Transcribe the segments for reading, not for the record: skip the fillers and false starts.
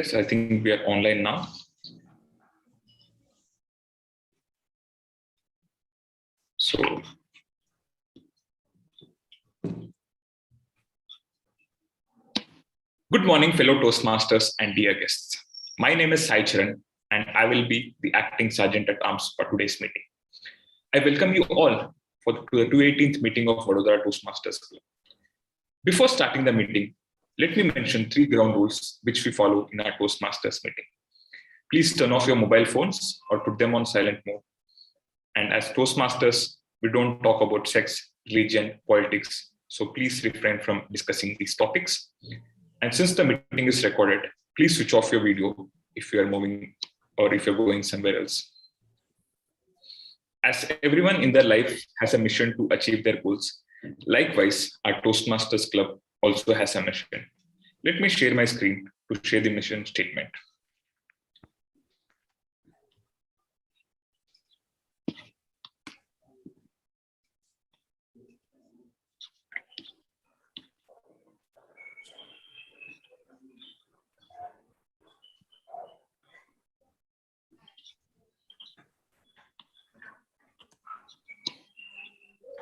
Yes, I think we are online now. So, good morning, fellow Toastmasters and dear guests. My name is Sai Charan, and I will be the acting sergeant at arms for today's meeting. I welcome you all for the 218th meeting of Vadodara Toastmasters Club. Before starting the meeting, let me mention 3 ground rules which we follow in our Toastmasters meeting. Please turn off your mobile phones or put them on silent mode. And as Toastmasters, we don't talk about sex, religion, politics, so please refrain from discussing these topics. And since the meeting is recorded, please switch off your video if you are moving or if you're going somewhere else. As everyone in their life has a mission to achieve their goals, likewise, our Toastmasters Club also has a mission. Let me share my screen to share the mission statement.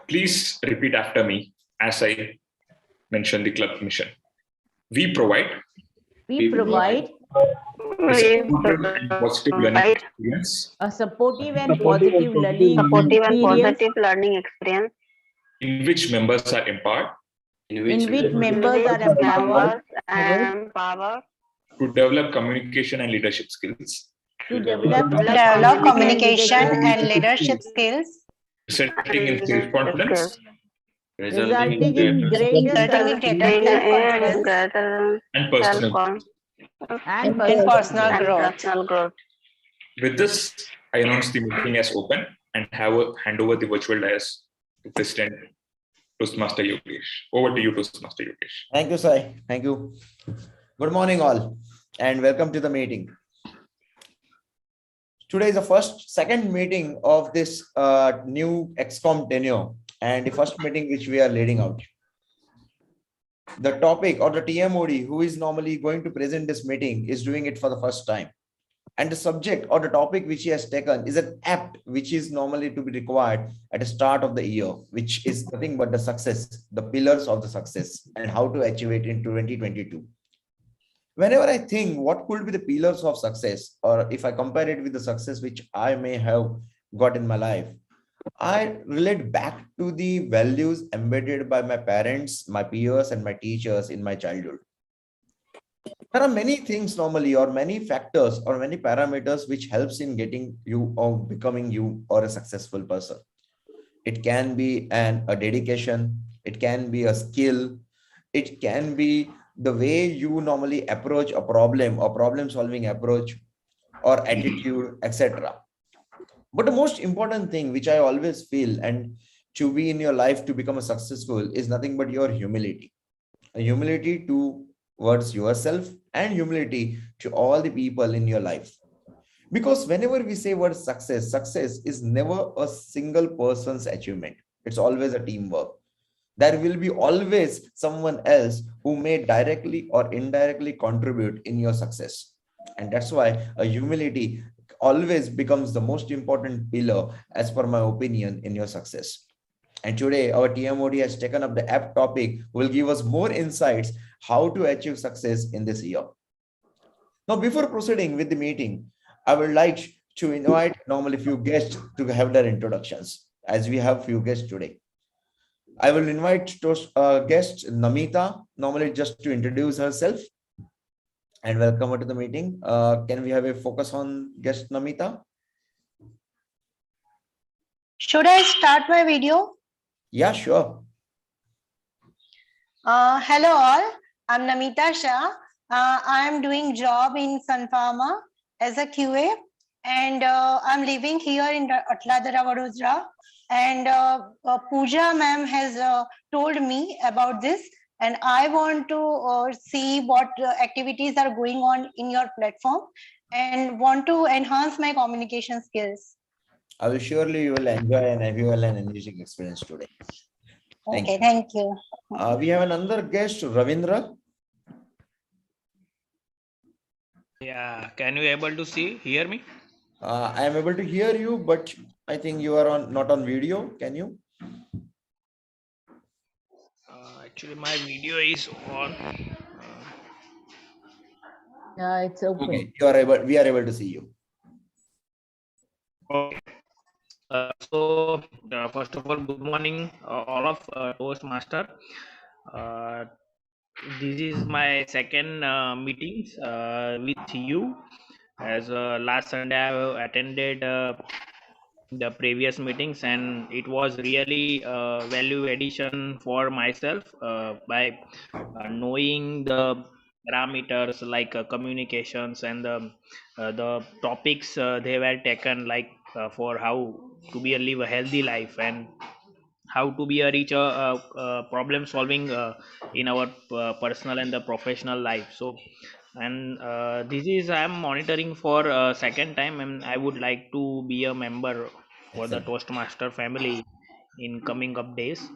Please repeat after me as I mention the club mission. We provide We provide a supportive and positive learning experience a supportive and positive learning experience in which members are empowered, to develop communication and leadership skills, resulting in self-confidence resulting in greater self-confidence and personal growth. With this, I announce the meeting as open and hand over the virtual dais to President Toastmaster Yogesh. Over to you, Toastmaster Yogesh. Thank you, Sai. Thank you. Good morning, all, and welcome to the meeting. Today is the second meeting of this new XCOM tenure and the first meeting which we are leading out. The topic or the TMOD who is normally going to present this meeting is doing it for the first time. And the subject or the topic which he has taken is an apt which is normally to be required at the start of the year, which is nothing but the success, the pillars of the success and how to achieve it in 2022. Whenever I think what could be the pillars of success, or if I compare it with the success which I may have got in my life, I relate back to the values embedded by my parents, my peers, and my teachers in my childhood. There are many things normally, or many factors, or many parameters which helps in getting you or becoming you or a successful person. It can be a dedication, it can be a skill, it can be the way you normally approach a problem or problem-solving approach or attitude, etc. But the most important thing which I always feel and to be in your life to become a successful is nothing but your humility. A humility towards yourself and humility to all the people in your life. Because whenever we say word success, success is never a single person's achievement. It's always a teamwork. There will be always someone else who may directly or indirectly contribute in your success. And that's why a humility always becomes the most important pillar, as per my opinion, in your success. And today our TMOD has taken up the apt topic, will give us more insights how to achieve success in this year. Now, before proceeding with the meeting, I would like to invite normally few guests to have their introductions, as we have few guests today. I will invite guest Namita, normally just to introduce herself and welcome her to the meeting. Can we have a focus on guest Namita? Should I start my video? Yeah, sure. Hello all, I'm Namita Shah. I am doing job in Sun Pharma as a QA, and I'm living here in Authladara, Vadodara. And Pooja ma'am has told me about this, and I want to see what activities are going on in your platform and want to enhance my communication skills. I will surely you will enjoy and have you an engaging experience today. Thank you. We have another guest, Ravindra. Yeah, can you able to hear me? I am able to hear you, but I think you are not on video. Can you? Actually, my video is on. It's open. Okay, you are able. We are able to see you. Okay. So, first of all, good morning, all of Toastmaster. Uh, this is my second meetings with you. As last Sunday, I attended the previous meetings, and it was really value addition for myself by knowing the parameters like communications and the topics they were taken, like for how to be live a healthy life and how to be a richer problem solving in our personal and the professional life. So, and this is I am monitoring for second time, and I would like to be a member for the Excellent. Toastmaster family in coming up days.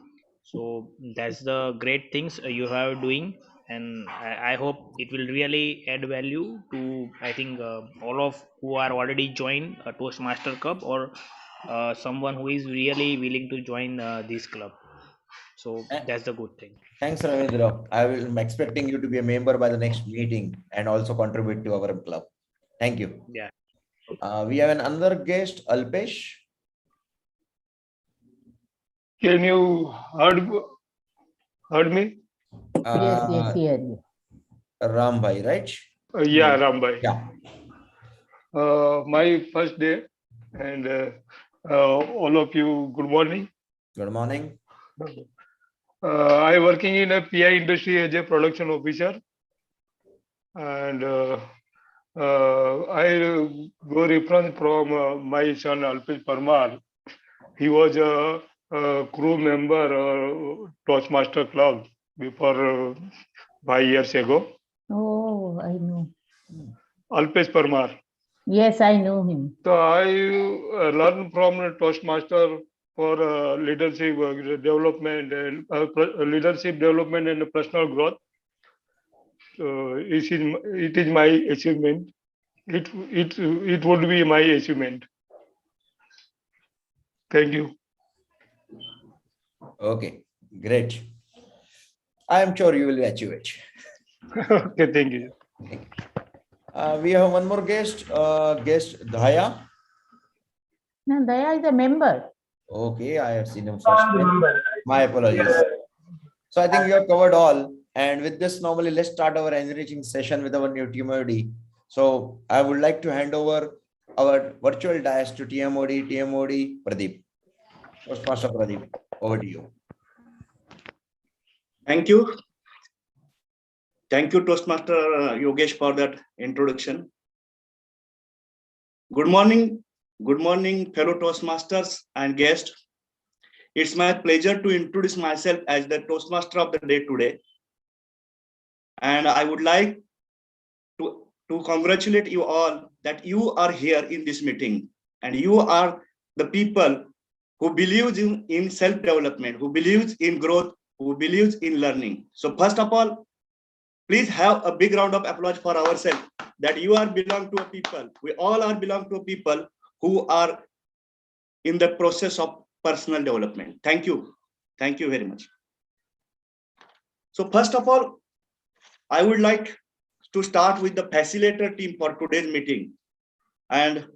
So that's the great things you are doing, and I hope it will really add value to, I think, all of who are already joined a Toastmaster club, or someone who is really willing to join this club. So Eh, that's the good thing. Thanks, Ravindra. I'm expecting you to be a member by the next meeting and also contribute to our club. Thank you. Yeah. We have another guest, Alpesh. Can you heard me? Yes, hear you. Ram Bhai, right? Yeah, Rambhai. Yeah. My first day, and all of you, good morning. Good morning. I working in a PI industry as a production officer, and I go reference from my son Alpesh Parmar. He was a crew member Toastmaster Club before 5 years ago. Oh, I know. Alpesh Parmar. Yes, I know him. So I learned from Toastmaster for leadership development and leadership development and personal growth. So it is my achievement. It would be my achievement. Thank you. Okay, great. I am sure you will achieve it. Okay, thank you. We have one more guest, Dhaya. No, Daya is a member. Okay, I have seen him first. My apologies. So I think we have covered all. And with this, normally let's start our enriching session with our new TMOD. So I would like to hand over our virtual dais to TMOD Pradeep. Toastmaster Pradeep, over to you. Thank you. Thank you, Toastmaster Yogesh, for that introduction. Good morning, fellow Toastmasters and guests. It's my pleasure to introduce myself as the Toastmaster of the day today. And I would like to congratulate you all that you are here in this meeting. And you are the people who believes in self-development, who believes in growth, who believes in learning. So first of all, please have a big round of applause for ourselves that you are belong to a people. We all are belong to a people who are in the process of personal development. Thank you. Thank you very much. So first of all, I would like to start with the facilitator team for today's meeting. And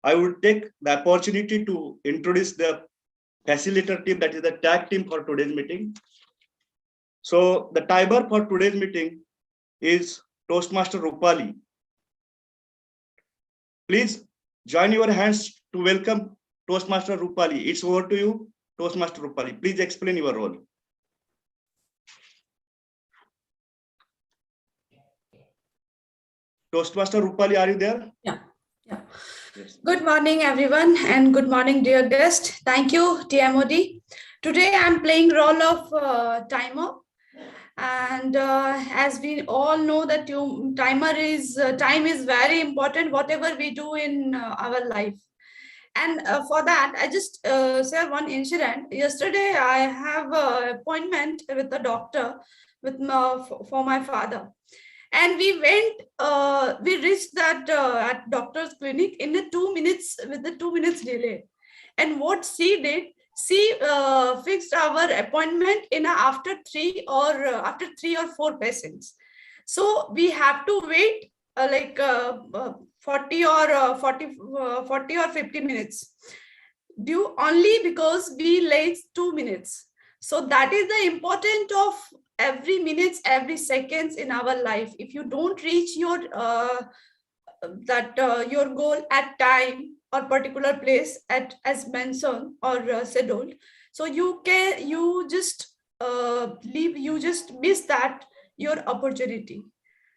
I would take the opportunity to introduce the facilitator team, that is the tag team for today's meeting. So the timer for today's meeting is Toastmaster Rupali. Please join your hands to welcome Toastmaster Rupali. It's over to you, Toastmaster Rupali. Please explain your role. Toastmaster Rupali, are you there? Yeah. Yes. Good morning, everyone, and good morning, dear guest. Thank you, TMOD. Today, I'm playing role of timer. And as we all know that time is very important, whatever we do in our life. And for that, I just share one incident. Yesterday, I have an appointment with the doctor for my father. And we reached that at doctor's clinic in the 2 minutes, with the 2 minutes delay. And what she did, she fixed our appointment in after 3 or 4 patients. So we have to wait 40 or 50 minutes, due only because we late 2 minutes. So that is the importance of every minutes, every seconds in our life. If you don't reach your your goal at time or particular place as mentioned or scheduled, so you just miss that your opportunity.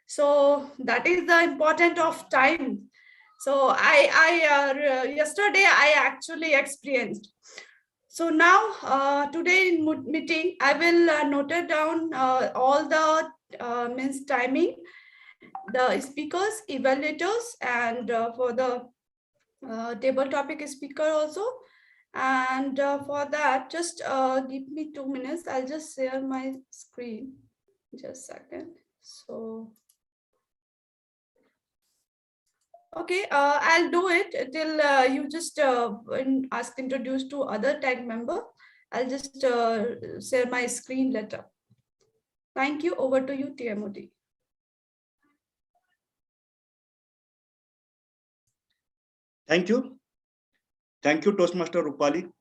So that is the importance of time. So yesterday I actually experienced. So now today in meeting, I will note it down all the means timing, the speakers, evaluators, and for the table topic speaker also. And for that, just give me 2 minutes. I'll just share my screen. Just a second. So. Okay, I'll do it till you just ask introduce to other tag member. I'll just share my screen later. Thank you. Over to you, TMOD. Thank you. Thank you, Toastmaster Rupali.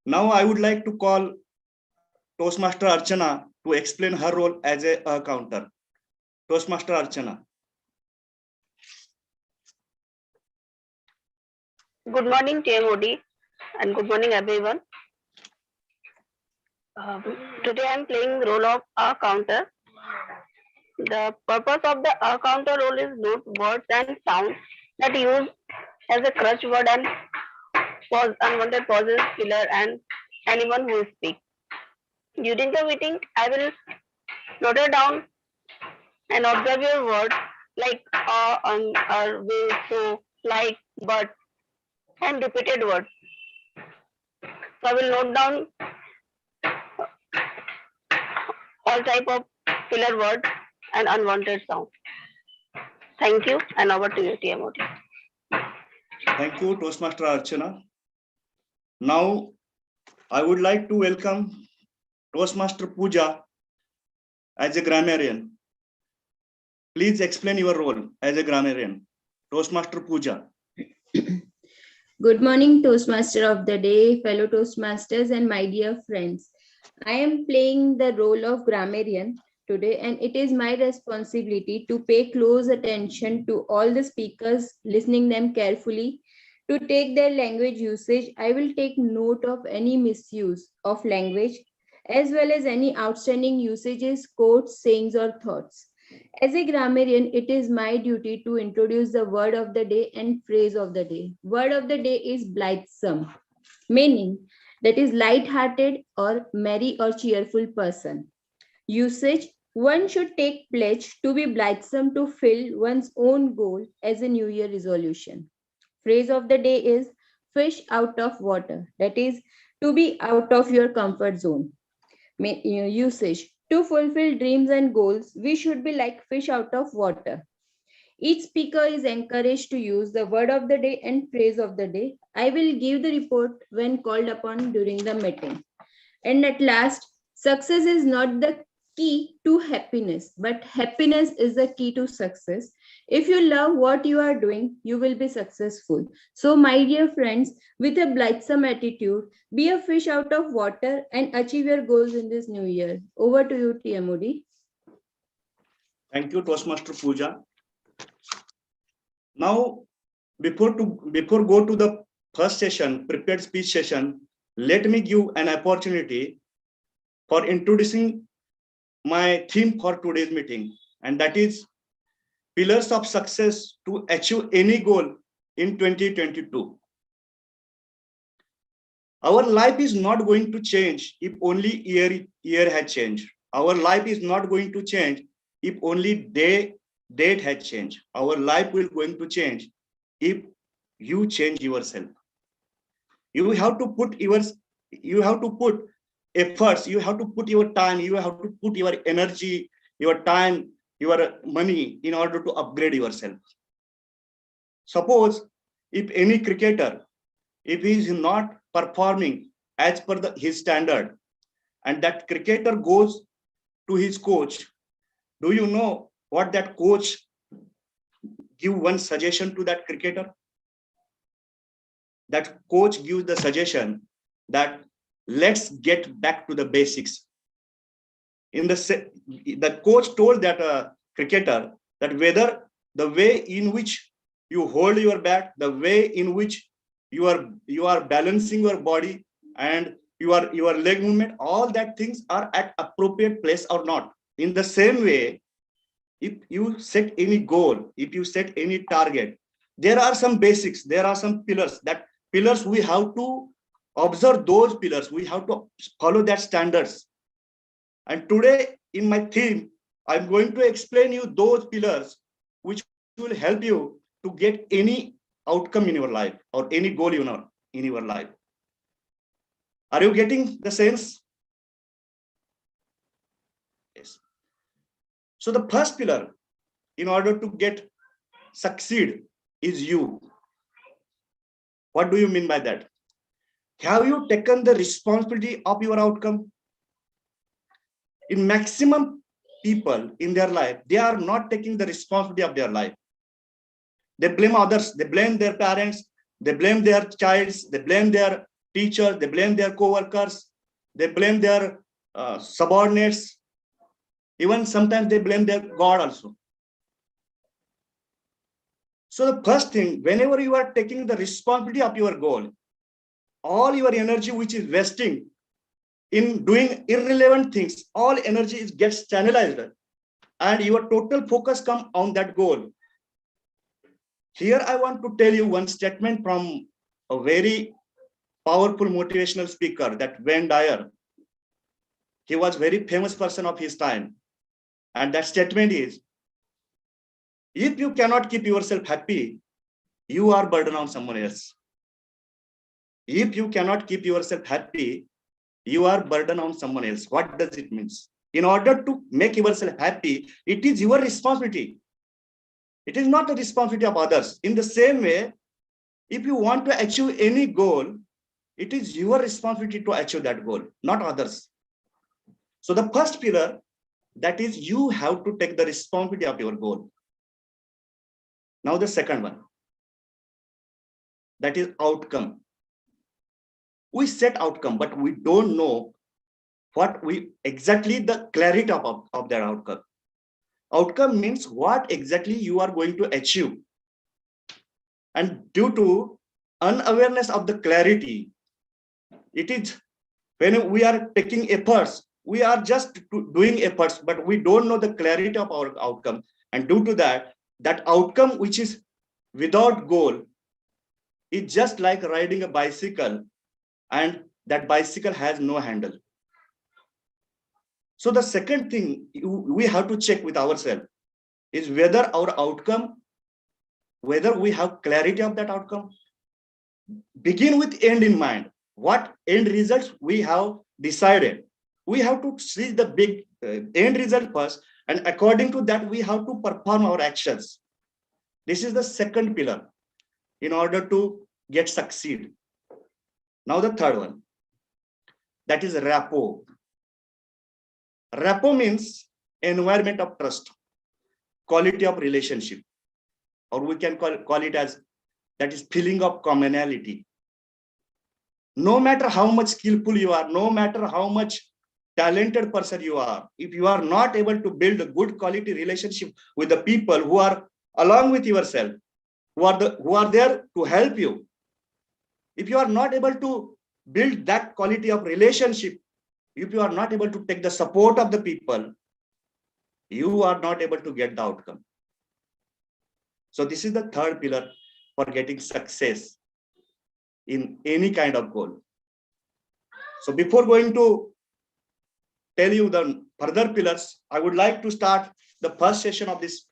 Now I would like to call Toastmaster Archana to explain her role as a counter. Toastmaster Archana. Good morning, TMOD, and good morning, everyone. Today I'm playing role of a counter. The purpose of the counter role is note words and sounds that use as a crutch word and pause, unwanted pauses, filler, and anyone who speaks. During the meeting, I will note it down and observe your words like way, so, like, but, and repeated words. So I will note down all type of filler words and unwanted sound. Thank you, and over to you, TMOD. Thank you, Toastmaster Archana. Now, I would like to welcome Toastmaster Pooja as a grammarian. Please explain your role as a grammarian. Toastmaster Pooja. Good morning, Toastmaster of the day, fellow Toastmasters, and my dear friends. I am playing the role of grammarian today, and it is my responsibility to pay close attention to all the speakers, listening them carefully, to take their language usage. I will take note of any misuse of language, as well as any outstanding usages, quotes, sayings, or thoughts. As a grammarian, it is my duty to introduce the word of the day and phrase of the day. Word of the day is blithesome, meaning that is light-hearted or merry or cheerful person. Usage: one should take pledge to be blithesome to fill one's own goal as a New Year resolution. Phrase of the day is fish out of water, that is to be out of your comfort zone. Usage: to fulfill dreams and goals, we should be like fish out of water. Each speaker is encouraged to use the word of the day and phrase of the day. I will give the report when called upon during the meeting. And at last, success is not the key to happiness, but happiness is the key to success. If you love what you are doing, you will be successful. So, my dear friends, with a blithesome attitude, be a fish out of water and achieve your goals in this new year. Over to you, TMOD. Thank you, Toastmaster Pooja. Now, before go to the first session, prepared speech session, let me give an opportunity for introducing my theme for today's meeting, and that is pillars of success to achieve any goal in 2022. Our life is not going to change if only year had changed. Our life is not going to change if only date had changed. Our life will going to change if you change yourself. You have to put efforts, you have to put your time, you have to put your energy, your time, your money in order to upgrade yourself. Suppose if any cricketer, if he is not performing as per his standard, and that cricketer goes to his coach, do you know what that coach give one suggestion to that cricketer? That coach gives the suggestion that let's get back to the basics. The coach told that cricketer that whether the way in which you hold your bat, the way in which you are balancing your body and your leg movement, all that things are at appropriate place or not. In the same way, if you set any goal, if you set any target, there are some basics, there are some pillars. That pillars we have to observe those pillars, we have to follow that standards. And today in my theme, I'm going to explain you those pillars which will help you to get any outcome in your life or any goal in your life. Are you getting the sense? Yes. So the first pillar in order to succeed is you. What do you mean by that? Have you taken the responsibility of your outcome? In maximum people in their life, they are not taking the responsibility of their life. They blame others, they blame their parents, they blame their childs, they blame their teachers, they blame their co-workers, they blame their subordinates. Even sometimes they blame their God also. So the first thing, whenever you are taking the responsibility of your goal, all your energy which is wasting in doing irrelevant things, all energy gets channelized and your total focus comes on that goal. Here I want to tell you one statement from a very powerful motivational speaker, that Wayne Dyer. He was a very famous person of his time. And that statement is, if you cannot keep yourself happy, you are burden on someone else. If you cannot keep yourself happy, you are burden on someone else. What does it mean? In order to make yourself happy, it is your responsibility. It is not the responsibility of others. In the same way, if you want to achieve any goal, it is your responsibility to achieve that goal, not others. So the first pillar, that is, you have to take the responsibility of your goal. Now the second one, that is outcome. We set outcome, but we don't know what exactly the clarity of that outcome. Outcome means what exactly you are going to achieve. And due to unawareness of the clarity, it is when we are taking efforts, we are just doing efforts, but we don't know the clarity of our outcome. And due to that, that outcome which is without goal is just like riding a bicycle, and that bicycle has no handle. So the second thing we have to check with ourselves is whether our outcome, whether we have clarity of that outcome. Begin with end in mind. What end results we have decided. We have to see the big end result first, and according to that, we have to perform our actions. This is the second pillar in order to succeed. Now the third one, that is rapport. Rapport means environment of trust, quality of relationship, or we can call it as that is feeling of commonality. No matter how much skillful you are, no matter how much talented person you are, if you are not able to build a good quality relationship with the people who are along with yourself, who are there to help you, if you are not able to build that quality of relationship, if you are not able to take the support of the people, you are not able to get the outcome. So this is the third pillar for getting success in any kind of goal. So before going to tell you the further pillars, I would like to start the first session of this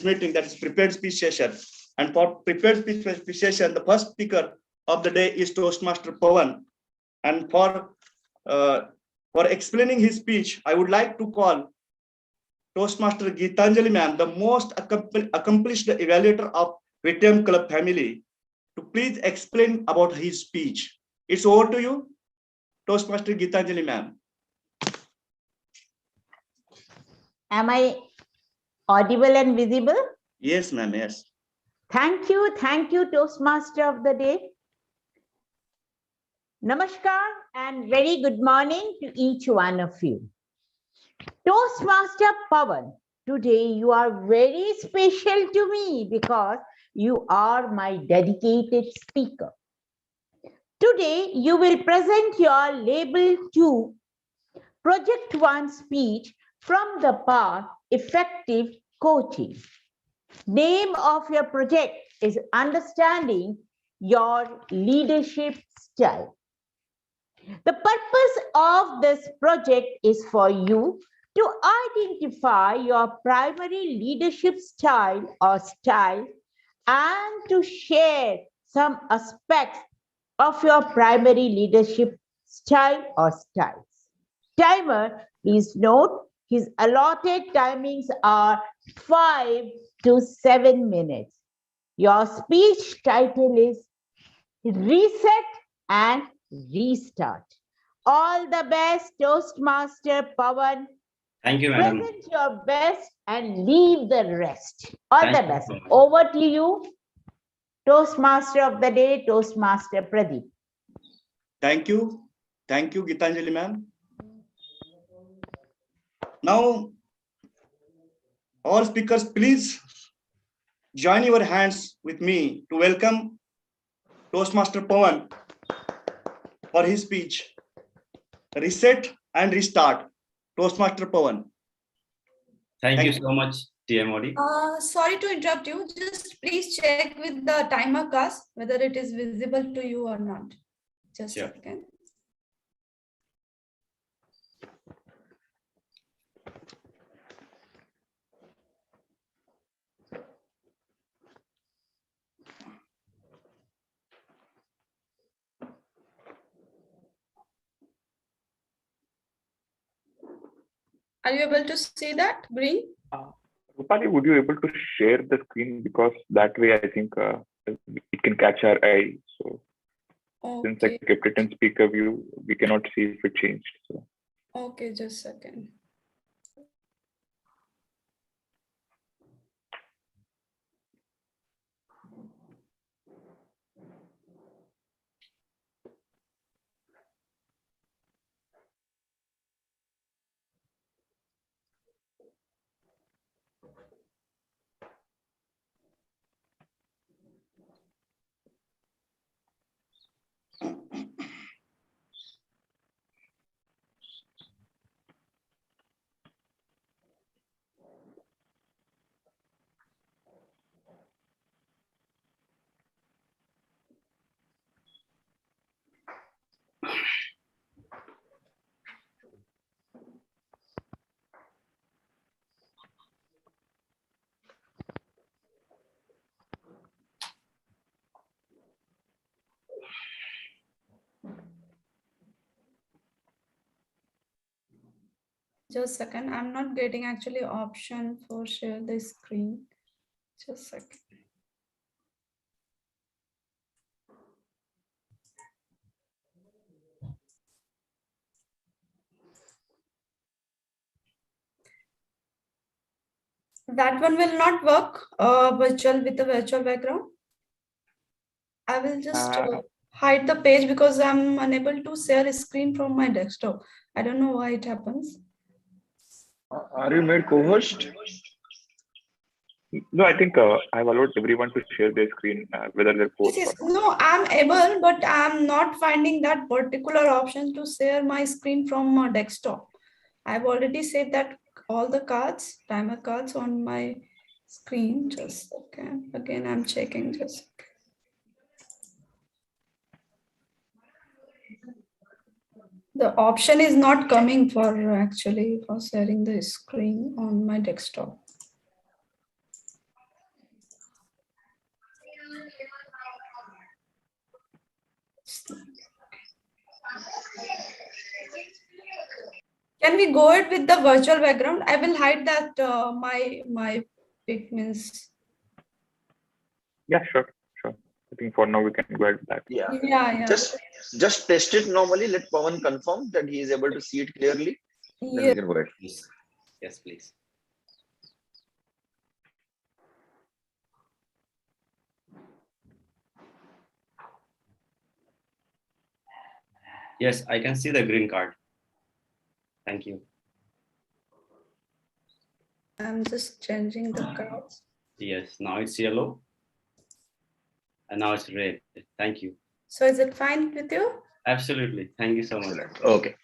meeting, that is prepared speech session. And for prepared speech session, the first speaker of the day is Toastmaster Pawan. And for explaining his speech, I would like to call Toastmaster Geetanjali ma'am, the most accomplished evaluator of VTM Club family, to please explain about his speech. It's over to you, Toastmaster Geetanjali ma'am. Am I audible and visible? Yes, ma'am, yes. Thank you, Toastmaster of the day. Namaskar and very good morning to each one of you. Toastmaster Pawan, today you are very special to me because you are my dedicated speaker. Today you will present your Label 2 Project 1 speech from the part Effective Coaching. Name of your project is Understanding Your Leadership Style. The purpose of this project is for you to identify your primary leadership style or style and to share some aspects of your primary leadership style or styles. Timer, please note, his allotted timings are 5 to 7 minutes. Your speech title is Reset and Restart. All the best, Toastmaster Pawan. Thank you, madam. Present your best and leave the rest. All Thank the you best. so much. Over to you, Toastmaster of the day, Toastmaster Pradeep. Thank you, Geetanjali ma'am. Now, all speakers, please join your hands with me to welcome Toastmaster Pawan for his speech. Reset and Restart. Toastmaster Pawan. Thank you so much, TMOD. Sorry to interrupt you. Just please check with the timer cast whether it is visible to you or not. Just Sure. a second. Are you able to see that green? Rupali, would you able to share the screen, because that way I think it can catch our eye. So since I kept it in speaker view, we cannot see if it changed. So Okay, just a second. Just a second. I'm not getting actually option for share the screen. Just a second. That one will not work virtual with the virtual background. I will just hide the page because I'm unable to share a screen from my desktop. I don't know why it happens. are you made co-host? No, I think I've allowed everyone to share their screen, whether they're post Yes, or not. no, I'm able, but I'm not finding that particular option to share my screen from my desktop. I've already saved that all the cards, timer cards on my screen. Just okay. Again, I'm checking just. The option is not coming for actually for sharing the screen on my desktop. Can we go it with the virtual background? I will hide that my pic means. Yeah, sure. I think for now we can go ahead with that. Yeah. Yeah. Just test it normally. Let Pawan confirm that he is able to see it clearly. Then we can go ahead. Yes, please. Yes, I can see the green card. Thank you. I'm just changing the cards. Yes, now it's yellow. And now it's red. Thank you. So is it fine with you? Absolutely. Thank you so much. Okay.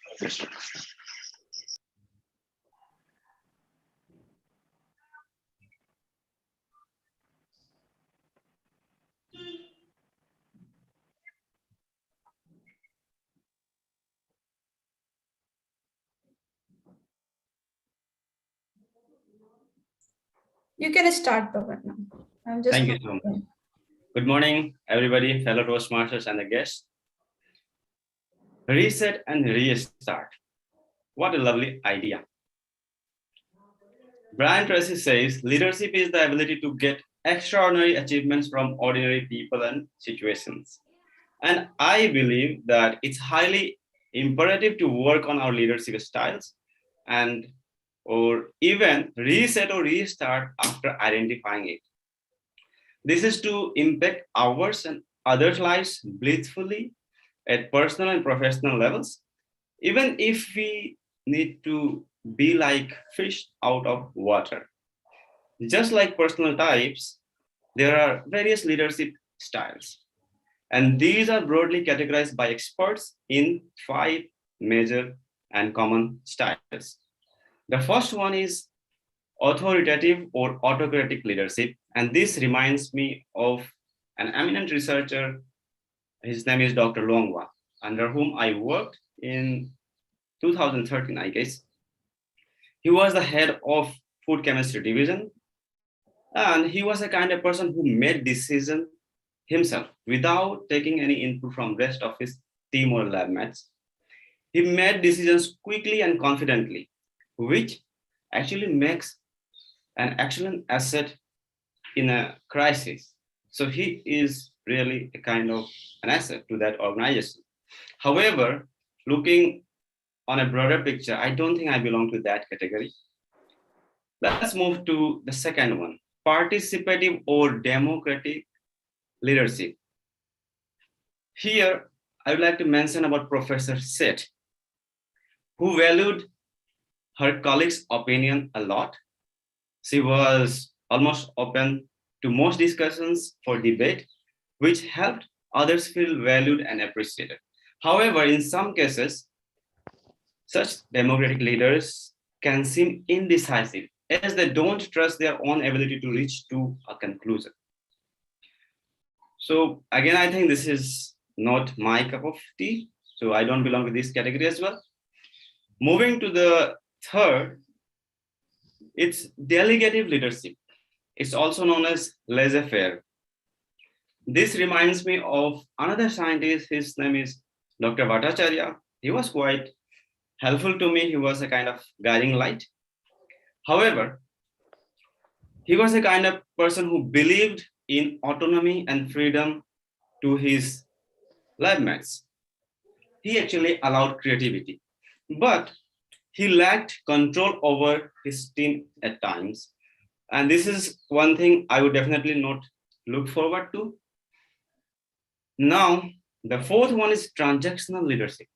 You can start, Pawan, now. I'm just. Thank you so much. Good morning, everybody, fellow Toastmasters and the guests. Reset and restart. What a lovely idea. Brian Tracy says, leadership is the ability to get extraordinary achievements from ordinary people and situations. And I believe that it's highly imperative to work on our leadership styles and or even reset or restart after identifying it. This is to impact ours and others' lives blissfully at personal and professional levels, even if we need to be like fish out of water. Just like personal types, there are various leadership styles, and these are broadly categorized by experts in 5 major and common styles. The first one is authoritative or autocratic leadership, and this reminds me of an eminent researcher. His name is Dr. Longwa, under whom I worked in 2013, I guess. He was the head of food chemistry division, and he was a kind of person who made decisions himself without taking any input from rest of his team or lab mates. He made decisions quickly and confidently, which actually makes an excellent asset in a crisis. So he is really a kind of an asset to that organization. However, looking on a broader picture, I don't think I belong to that category. Let's move to the second one, participative or democratic leadership. Here, I would like to mention about Professor Seth, who valued her colleagues' opinion a lot. She was almost open to most discussions for debate, which helped others feel valued and appreciated. However, in some cases, such democratic leaders can seem indecisive as they don't trust their own ability to reach to a conclusion. So again, I think this is not my cup of tea, so I don't belong to this category as well. Moving to the third, it's delegative leadership. It's also known as laissez-faire. This reminds me of another scientist. His name is Dr. Bhattacharya. He was quite helpful to me. He was a kind of guiding light. However, he was a kind of person who believed in autonomy and freedom to his lab mates. He actually allowed creativity, but he lacked control over his team at times. And this is one thing I would definitely not look forward to. Now, the fourth one is transactional leadership.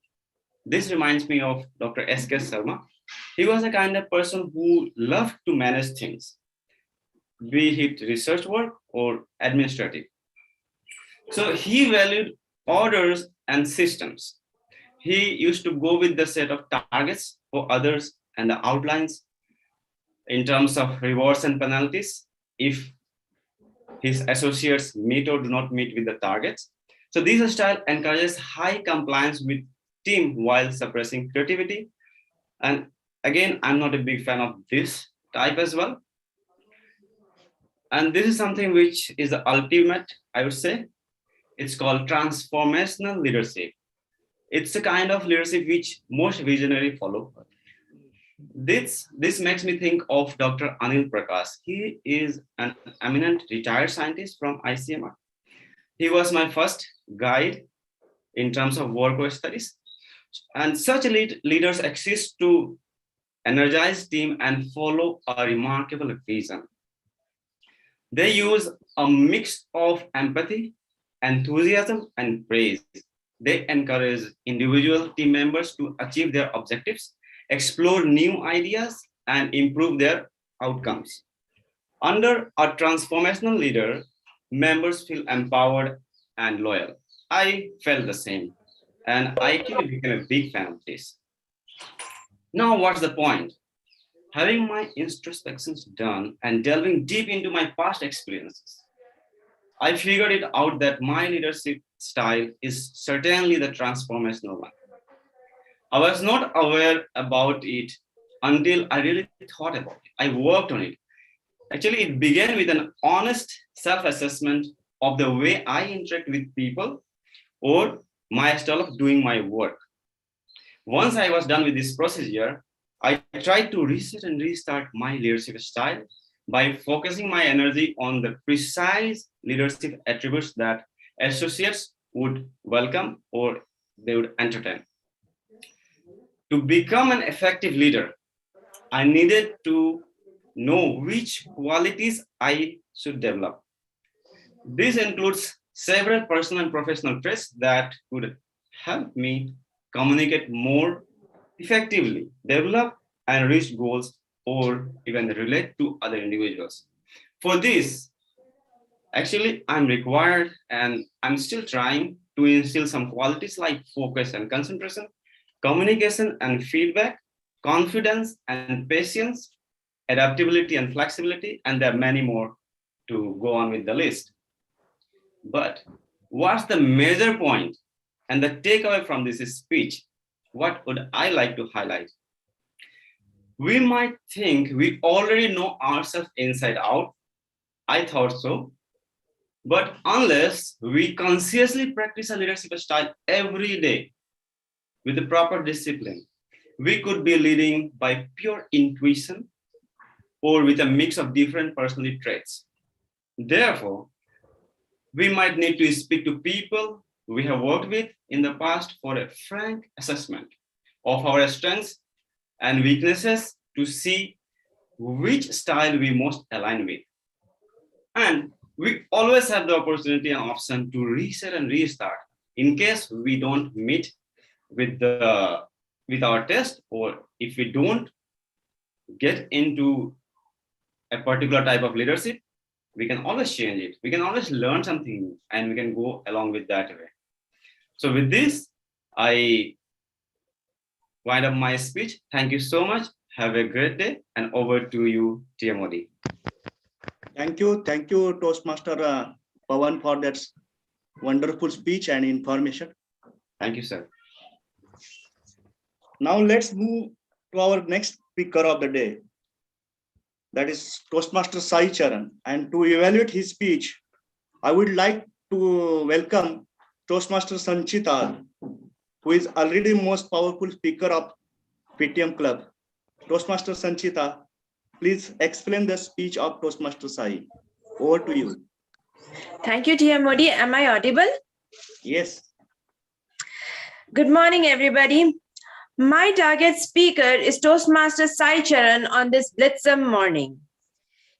This reminds me of Dr. S.K. Sharma. He was a kind of person who loved to manage things, be it research work or administrative. So he valued orders and systems. He used to go with the set of targets for others and the outlines in terms of rewards and penalties if his associates meet or do not meet with the targets. So this style encourages high compliance with team while suppressing creativity. And again, I'm not a big fan of this type as well. And this is something which is the ultimate, I would say. It's called transformational leadership. It's a kind of leadership which most visionary follow. This makes me think of Dr. Anil Prakash. He is an eminent retired scientist from ICMR. He was my first guide in terms of work studies. And such leaders exist to energize team and follow a remarkable vision. They use a mix of empathy, enthusiasm, and praise. They encourage individual team members to achieve their objectives, explore new ideas, and improve their outcomes. Under a transformational leader, members feel empowered and loyal. I felt the same, and I actually became a big fan of this. Now, what's the point? Having my introspections done and delving deep into my past experiences, I figured it out that my leadership style is certainly the transformational one. I was not aware about it until I really thought about it. I worked on it. Actually, it began with an honest self-assessment of the way I interact with people or my style of doing my work. Once I was done with this procedure, I tried to reset and restart my leadership style by focusing my energy on the precise leadership attributes that associates would welcome or they would entertain. To become an effective leader, I needed to know which qualities I should develop. This includes several personal and professional traits that could help me communicate more effectively, develop and reach goals, or even relate to other individuals. For this, actually, I'm required and I'm still trying to instill some qualities like focus and concentration, communication and feedback, confidence and patience, adaptability and flexibility, and there are many more to go on with the list. But what's the major point and the takeaway from this speech? What would I like to highlight? We might think we already know ourselves inside out. I thought so. But unless we consciously practice a leadership style every day with the proper discipline, we could be leading by pure intuition or with a mix of different personality traits. Therefore, we might need to speak to people we have worked with in the past for a frank assessment of our strengths and weaknesses to see which style we most align with. And we always have the opportunity and option to reset and restart in case we don't meet with our test, or if we don't get into a particular type of leadership, we can always change it. We can always learn something new and we can go along with that way. So with this, I wind up my speech. Thank you so much. Have a great day, and over to you, TM Modi. Thank you, Toastmaster Pawan, for that wonderful speech and information. Thank you, sir. Now let's move to our next speaker of the day. That is Toastmaster Sai Charan. And to evaluate his speech, I would like to welcome Toastmaster Sanchita, who is already most powerful speaker of VTM Club. Toastmaster Sanchita, please explain the speech of Toastmaster Sai. Over to you. Thank you, TM Modi. Am I audible? Yes. Good morning, everybody. My target speaker is Toastmaster Sai Charan on this Blitzum morning.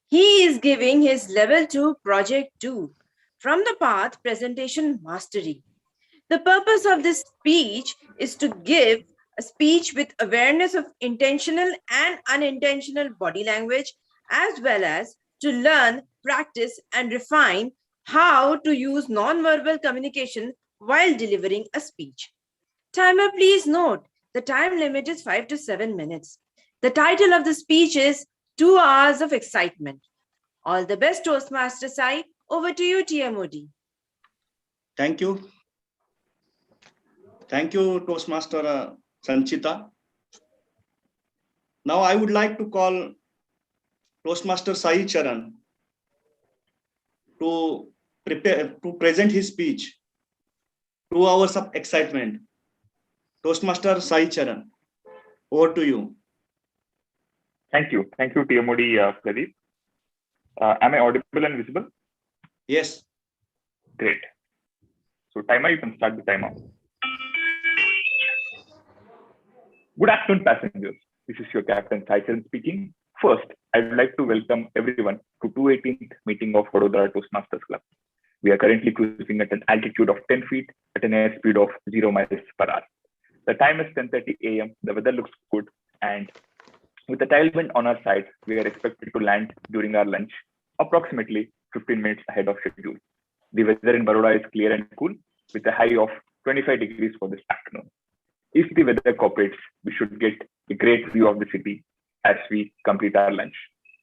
He is giving his Level 2 Project 2 from the Path Presentation Mastery. The purpose of this speech is to give a speech with awareness of intentional and unintentional body language, as well as to learn, practice, and refine how to use non-verbal communication while delivering a speech. Timer, please note, the time limit is 5 to 7 minutes. The title of the speech is 2 Hours of Excitement. All the best, Toastmaster Sai. Over to you, TM Modi. Thank you. Thank you, Toastmaster Sanchita. Now I would like to call Toastmaster Sai Charan to present his speech, 2 Hours of Excitement. Toastmaster Sai Charan, over to you. Thank you. Thank you, TMOD Pradeep. Am I audible and visible? Yes. Great. So timer, you can start the timer. Good afternoon, passengers. This is your Captain Saicharan speaking. First, I would like to welcome everyone to 218th meeting of Vadodara Toastmasters Club. We are currently cruising at an altitude of 10 feet at an airspeed of 0 miles per hour. The time is 10:30 a.m. The weather looks good, and with the tailwind on our side, we are expected to land during our lunch, approximately 15 minutes ahead of schedule. The weather in Baroda is clear and cool, with a high of 25 degrees for this afternoon. If the weather cooperates, we should get a great view of the city as we complete our lunch.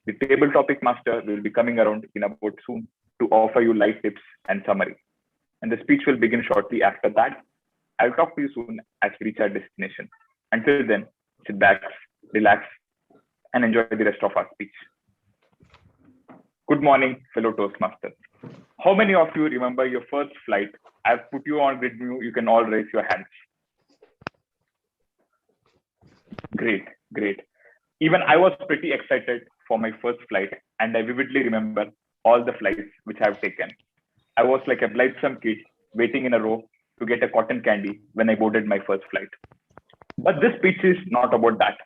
The table topic master will be coming around in about soon to offer you live tips and summary. And the speech will begin shortly after that. I'll talk to you soon as we reach our destination. Until then, sit back, relax, and enjoy the rest of our speech. Good morning, fellow Toastmasters. How many of you remember your first flight? I've put you on grid view. You can all raise your hands. Great, great. Even I was pretty excited for my first flight, and I vividly remember all the flights which I've taken. I was like a blithesome kid waiting in a row to get a cotton candy when I boarded my first flight. But this speech is not about that.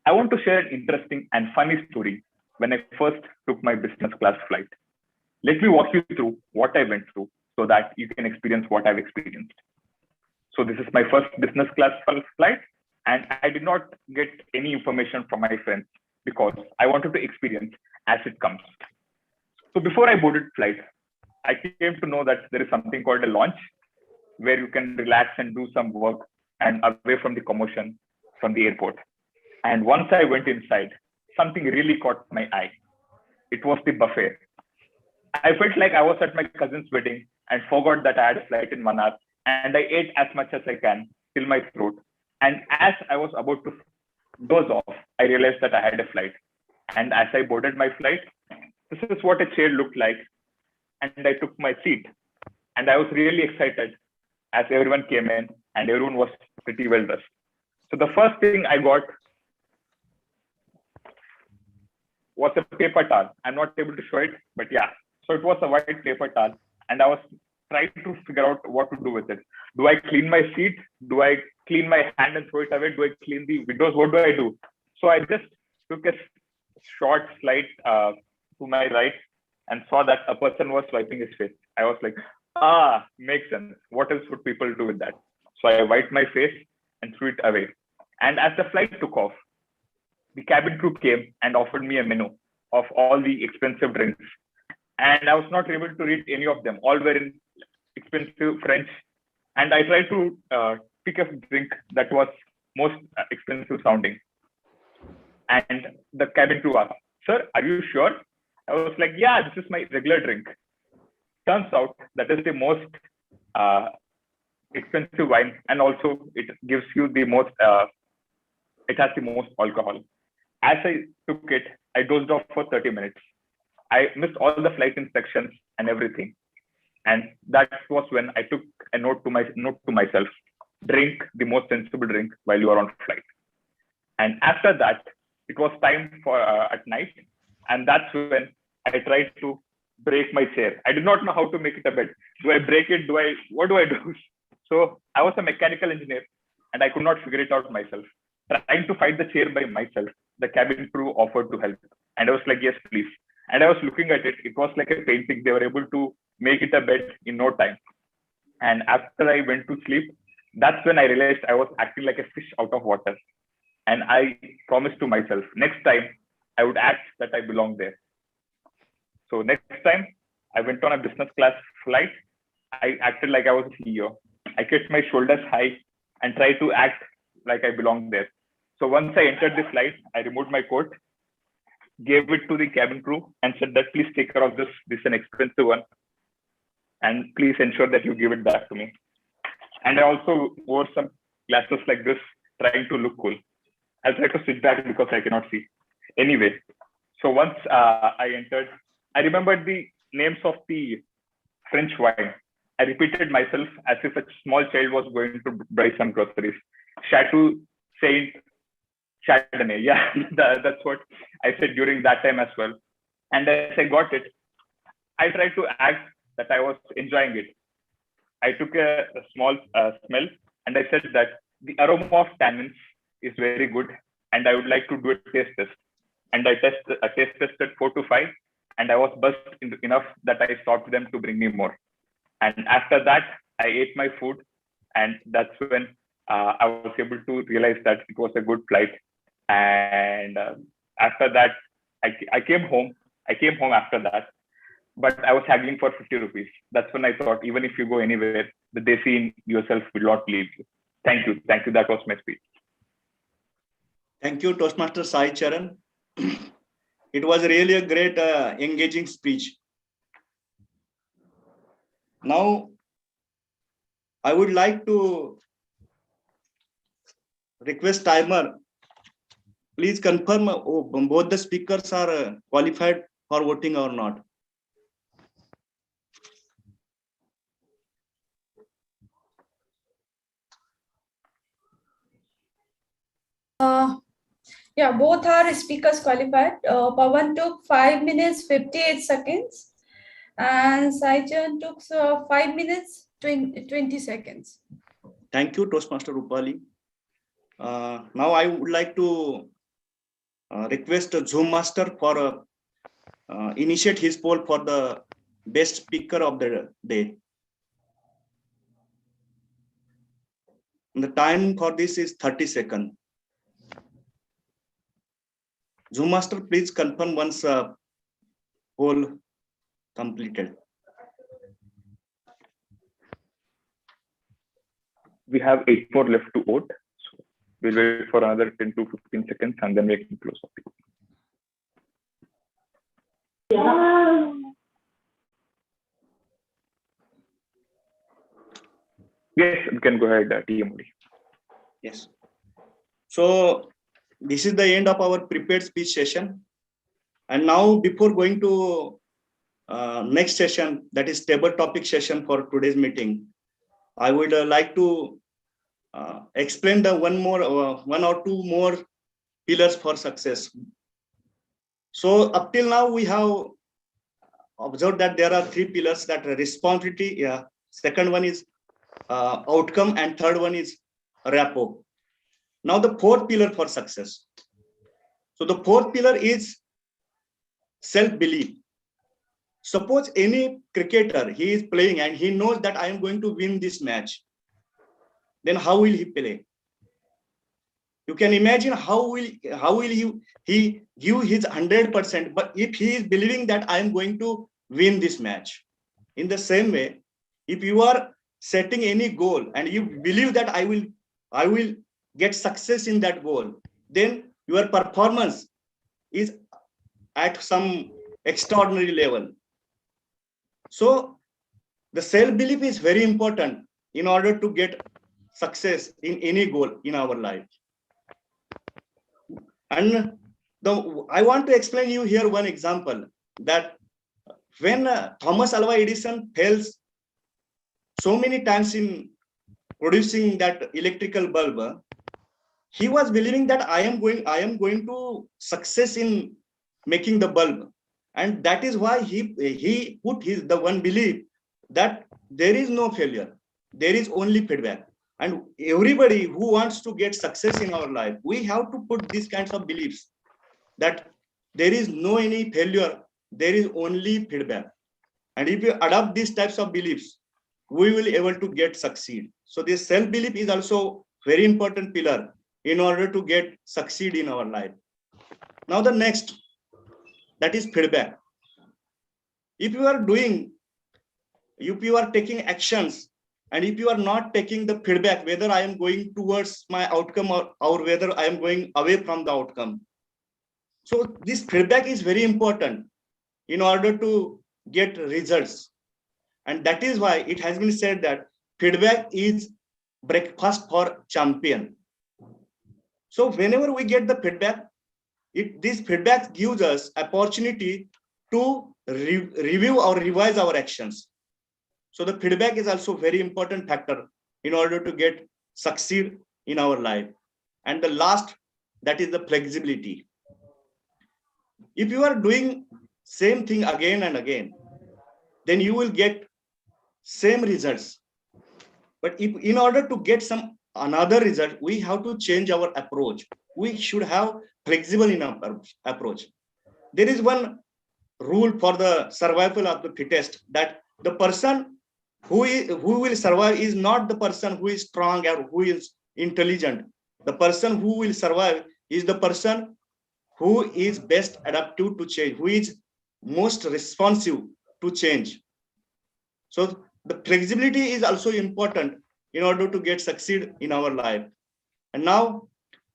I want to share an interesting and funny story when I first took my business class flight. Let me walk you through what I went through so that you can experience what I've experienced. So this is my first business class flight, and I did not get any information from my friends because I wanted to experience as it comes. So before I boarded flight, I came to know that there is something called a launch where you can relax and do some work and away from the commotion from the airport. And once I went inside, something really caught my eye. It was the buffet. I felt like I was at my cousin's wedding and forgot that I had a flight in 1 hour, and I ate as much as I can till my throat. And as I was about to doze off, I realized that I had a flight. And as I boarded my flight, this is what a chair looked like. And I took my seat. And I was really excited as everyone came in and everyone was pretty well dressed. So the first thing I got was a paper towel. I'm not able to show it, but yeah. So it was a white paper towel. And I was trying to figure out what to do with it. Do I clean my seat? Do I clean my hand and throw it away? Do I clean the windows? What do I do? So I just took a short slide to my right and saw that a person was wiping his face. I was like, makes sense. What else would people do with that? So I wiped my face and threw it away. And as the flight took off, the cabin crew came and offered me a menu of all the expensive drinks. And I was not able to read any of them. All were in expensive French. And I tried to pick a drink that was most expensive sounding. And the cabin crew asked, "Sir, are you sure?" I was like, "Yeah, this is my regular drink." Turns out that is the most expensive wine, and also it gives you the most, it has the most alcohol. As I took it, I dozed off for 30 minutes. I missed all the flight instructions and everything. And that was when I took a note to myself: drink the most sensible drink while you are on flight. And after that, it was time for at night. And that's when I tried to break my chair. I did not know how to make it a bed. Do I break it? What do I do? So I was a mechanical engineer and I could not figure it out myself. Trying to fight the chair by myself, the cabin crew offered to help. And I was like, "Yes, please." And I was looking at it. It was like a painting. They were able to make it a bed in no time. And after I went to sleep, that's when I realized I was acting like a fish out of water. And I promised to myself, next time I would act that I belong there. So next time I went on a business class flight, I acted like I was a CEO. I kept my shoulders high and tried to act like I belonged there. So once I entered the flight, I removed my coat, gave it to the cabin crew and said that, "Please take care of this. This is an expensive one. And please ensure that you give it back to me." And I also wore some glasses like this, trying to look cool. I'll try to sit back because I cannot see. Anyway, so once I entered, I remembered the names of the French wine. I repeated myself as if a small child was going to buy some groceries. Chateau, Saint, Chardonnay. Yeah, that's what I said during that time as well. And as I got it, I tried to act that I was enjoying it. I took a small smell and I said that the aroma of tannins is very good and I would like to do a taste test. And I taste tested 4 to 5 and I was buzzed enough that I stopped them to bring me more. And after that, I ate my food and that's when I was able to realize that it was a good flight. And after that, I came home. I came home after that, but I was haggling for 50 rupees. That's when I thought, even if you go anywhere, the desi in yourself will not leave you. Thank you. Thank you. That was my speech. Thank you, Toastmaster Sai Charan. It was really a great, engaging speech. Now, I would like to request timer. Please confirm both the speakers are qualified for voting or not. Yeah, both are speakers qualified. Pawan took 5 minutes, 58 seconds. And Saijan took 5 minutes, 20 seconds. Thank you, Toastmaster Rupali. Now I would like to request Zoom Master for initiate his poll for the best speaker of the day. And the time for this is 30 seconds. Zoom Master, please confirm once poll completed. We have 8 more left to vote. So we'll wait for another 10 to 15 seconds and then we can close up. Yes, we can go ahead, TM. Yes. So this is the end of our prepared speech session. And now before going to next session, that is table topic session for today's meeting, I would like to explain the one or two more pillars for success. So up till now, we have observed that there are 3 pillars, that responsibility, second one is outcome, and third one is rapport. Now the 4th pillar for success. So the 4th pillar is self-belief. Suppose any cricketer, he is playing and he knows that I am going to win this match. Then how will he play? You can imagine how will he give his 100%. But if he is believing that I am going to win this match, in the same way, if you are setting any goal and you believe that I will get success in that goal, then your performance is at some extraordinary level. So the self-belief is very important in order to get success in any goal in our life. And I want to explain you here one example, that when Thomas Alva Edison fails so many times in producing that electrical bulb, he was believing that I am going to success in making the bulb. And that is why he put the one belief that there is no failure, there is only feedback. And everybody who wants to get success in our life, we have to put these kinds of beliefs, that there is no any failure, there is only feedback. And if you adopt these types of beliefs, we will be able to get succeed. So this self-belief is also very important pillar in order to get succeed in our life. Now the next, that is feedback. If you are taking actions, and if you are not taking the feedback, whether I am going towards my outcome or whether I am going away from the outcome. So this feedback is very important in order to get results. And that is why it has been said that feedback is breakfast for champion. So whenever we get the feedback, this feedback gives us opportunity to review or revise our actions. So the feedback is also very important factor in order to get succeed in our life. And the last, that is the flexibility. If you are doing same thing again and again, then you will get same results. But if in order to get some another result, we have to change our approach. We should have flexible in our approach. There is one rule for the survival of the fittest, that the person who will survive is not the person who is strong or who is intelligent. The person who will survive is the person who is best adapted to change, who is most responsive to change. So the flexibility is also important in order to get succeed in our life. And now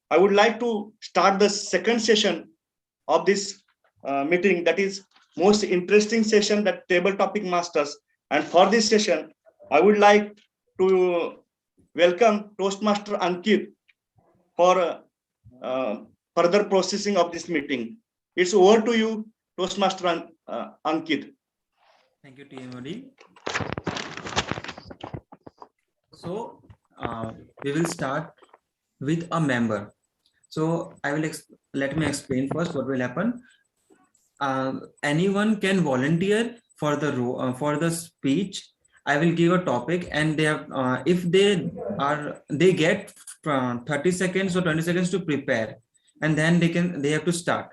I would like to start the second session of this meeting, that is most interesting session, that table topic masters. And for this session, I would like to welcome Toastmaster Ankit for further processing of this meeting. It's over to you, Toastmaster Ankit. Thank you, TMOD. So we will start with a member. So I will let me explain first what will happen. Anyone can volunteer for the speech. I will give a topic, and they have if they get 30 seconds or 20 seconds to prepare, and then they have to start.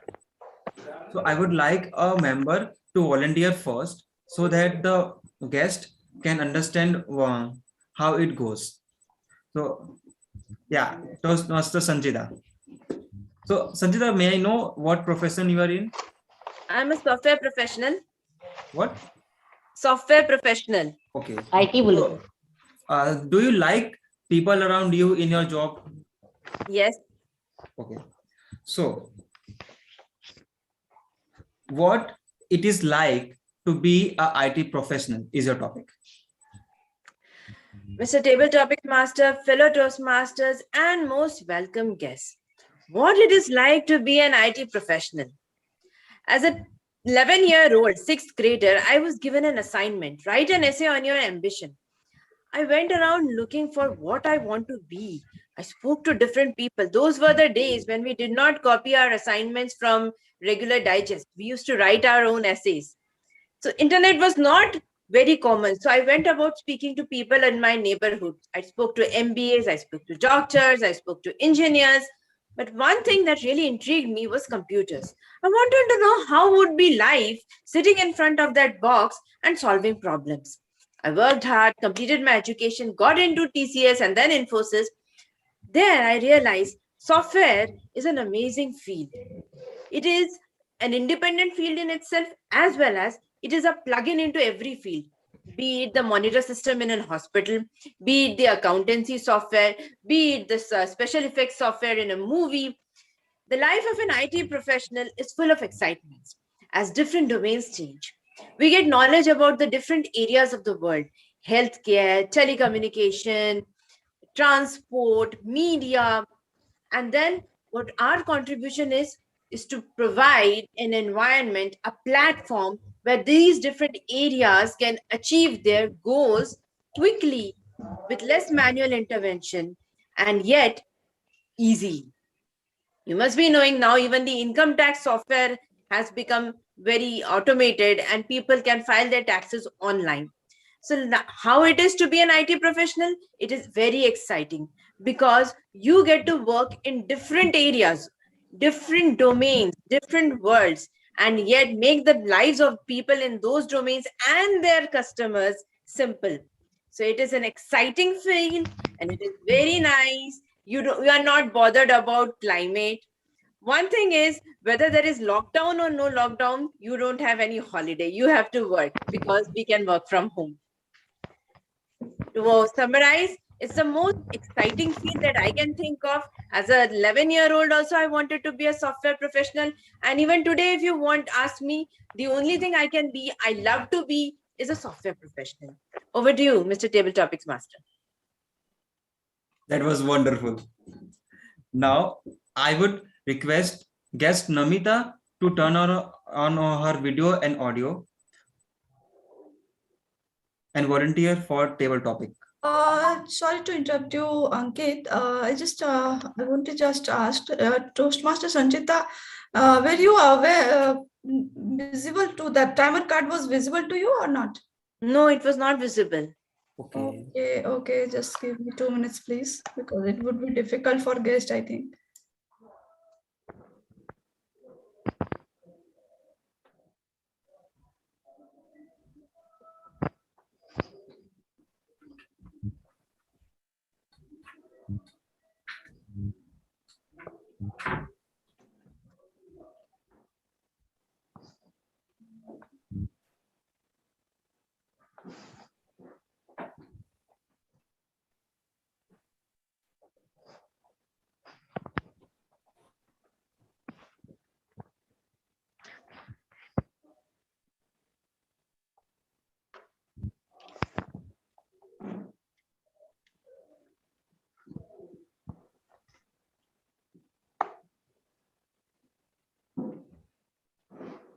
So I would like a member to volunteer first, so that the guest can understand how it goes. So yeah, Toastmaster Sanjita. So Sanjita, may I know what profession you are in? I'm a software professional. What? Software professional. Okay. IT bullet. So, do you like people around you in your job? Yes. Okay. So, what it is like to be a IT professional is your topic. Mr. Table Topic Master, fellow Toastmasters, and most welcome guests. What it is like to be an IT professional. As a 11-year-old 6th grader, I was given an assignment, write an essay on your ambition. I went around looking for what I want to be. I spoke to different people. Those were the days when we did not copy our assignments from regular digest. We used to write our own essays. So internet was not very common. So I went about speaking to people in my neighborhood. I spoke to MBAs, I spoke to doctors, I spoke to engineers. But one thing that really intrigued me was computers. I wanted to know how would be life sitting in front of that box and solving problems. I worked hard, completed my education, got into TCS and then Infosys. There I realized software is an amazing field. It is an independent field in itself, as well as it is a plug-in into every field. Be it the monitor system in a hospital, be it the accountancy software, be it the special effects software in a movie. The life of an IT professional is full of excitements as different domains change. We get knowledge about the different areas of the world: healthcare, telecommunication, transport, media. And then what our contribution is to provide an environment, a platform where these different areas can achieve their goals quickly with less manual intervention and yet easy. You must be knowing now even the income tax software has become very automated and people can file their taxes online. So how it is to be an IT professional? It is very exciting because you get to work in different areas, different domains, different worlds, and yet make the lives of people in those domains and their customers simple. So it is an exciting field and it is very nice. You are not bothered about climate. One thing is, whether there is lockdown or no lockdown, you don't have any holiday. You have to work because we can work from home. To summarize, it's the most exciting field that I can think of. As an 11-year-old also, I wanted to be a software professional. And even today, if you ask me, the only thing I can be, I love to be, is a software professional. Over to you, Mr. Table Topics Master. That was wonderful. Now, I would request guest Namita to turn on her video and audio and volunteer for table topic. Sorry to interrupt you, Ankit. I want to just ask Toastmaster Sanchita, were you aware, visible to that timer card was visible to you or not? No, it was not visible. Okay. Okay. Just give me 2 minutes, please, because it would be difficult for guest, I think.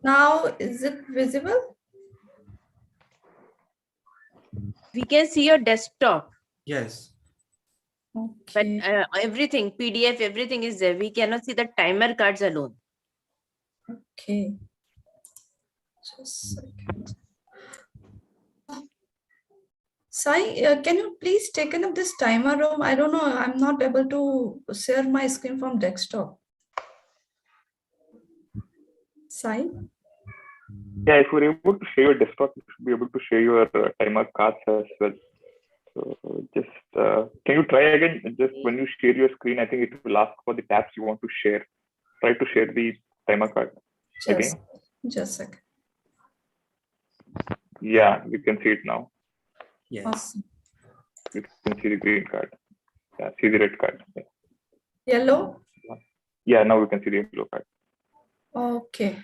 Now, is it visible? We can see your desktop. Yes. But everything, PDF, everything is there. We cannot see the timer cards alone. Okay. Just a second. Sai, can you please take up this timer room? I don't know. I'm not able to share my screen from desktop. Sai? Yeah, if you're able to share your desktop, you should be able to share your timer cards as well. So just can you try again? Just when you share your screen, I think it will ask for the tabs you want to share. Try to share the timer card again. Just a second. Yeah, you can see it now. Yes. Awesome. You can see the green card. Yeah, see the red card. Yeah. Yellow? Yeah, now we can see the yellow card. Okay.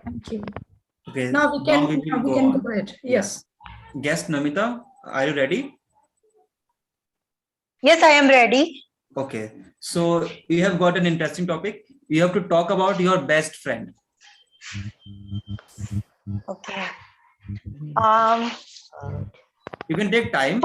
Thank you. Okay. Now we can go go on. ahead. Yes. Guest Namita, are you ready? Yes, I am ready. Okay. So we have got an interesting topic. You have to talk about your best friend. Okay. You can take time.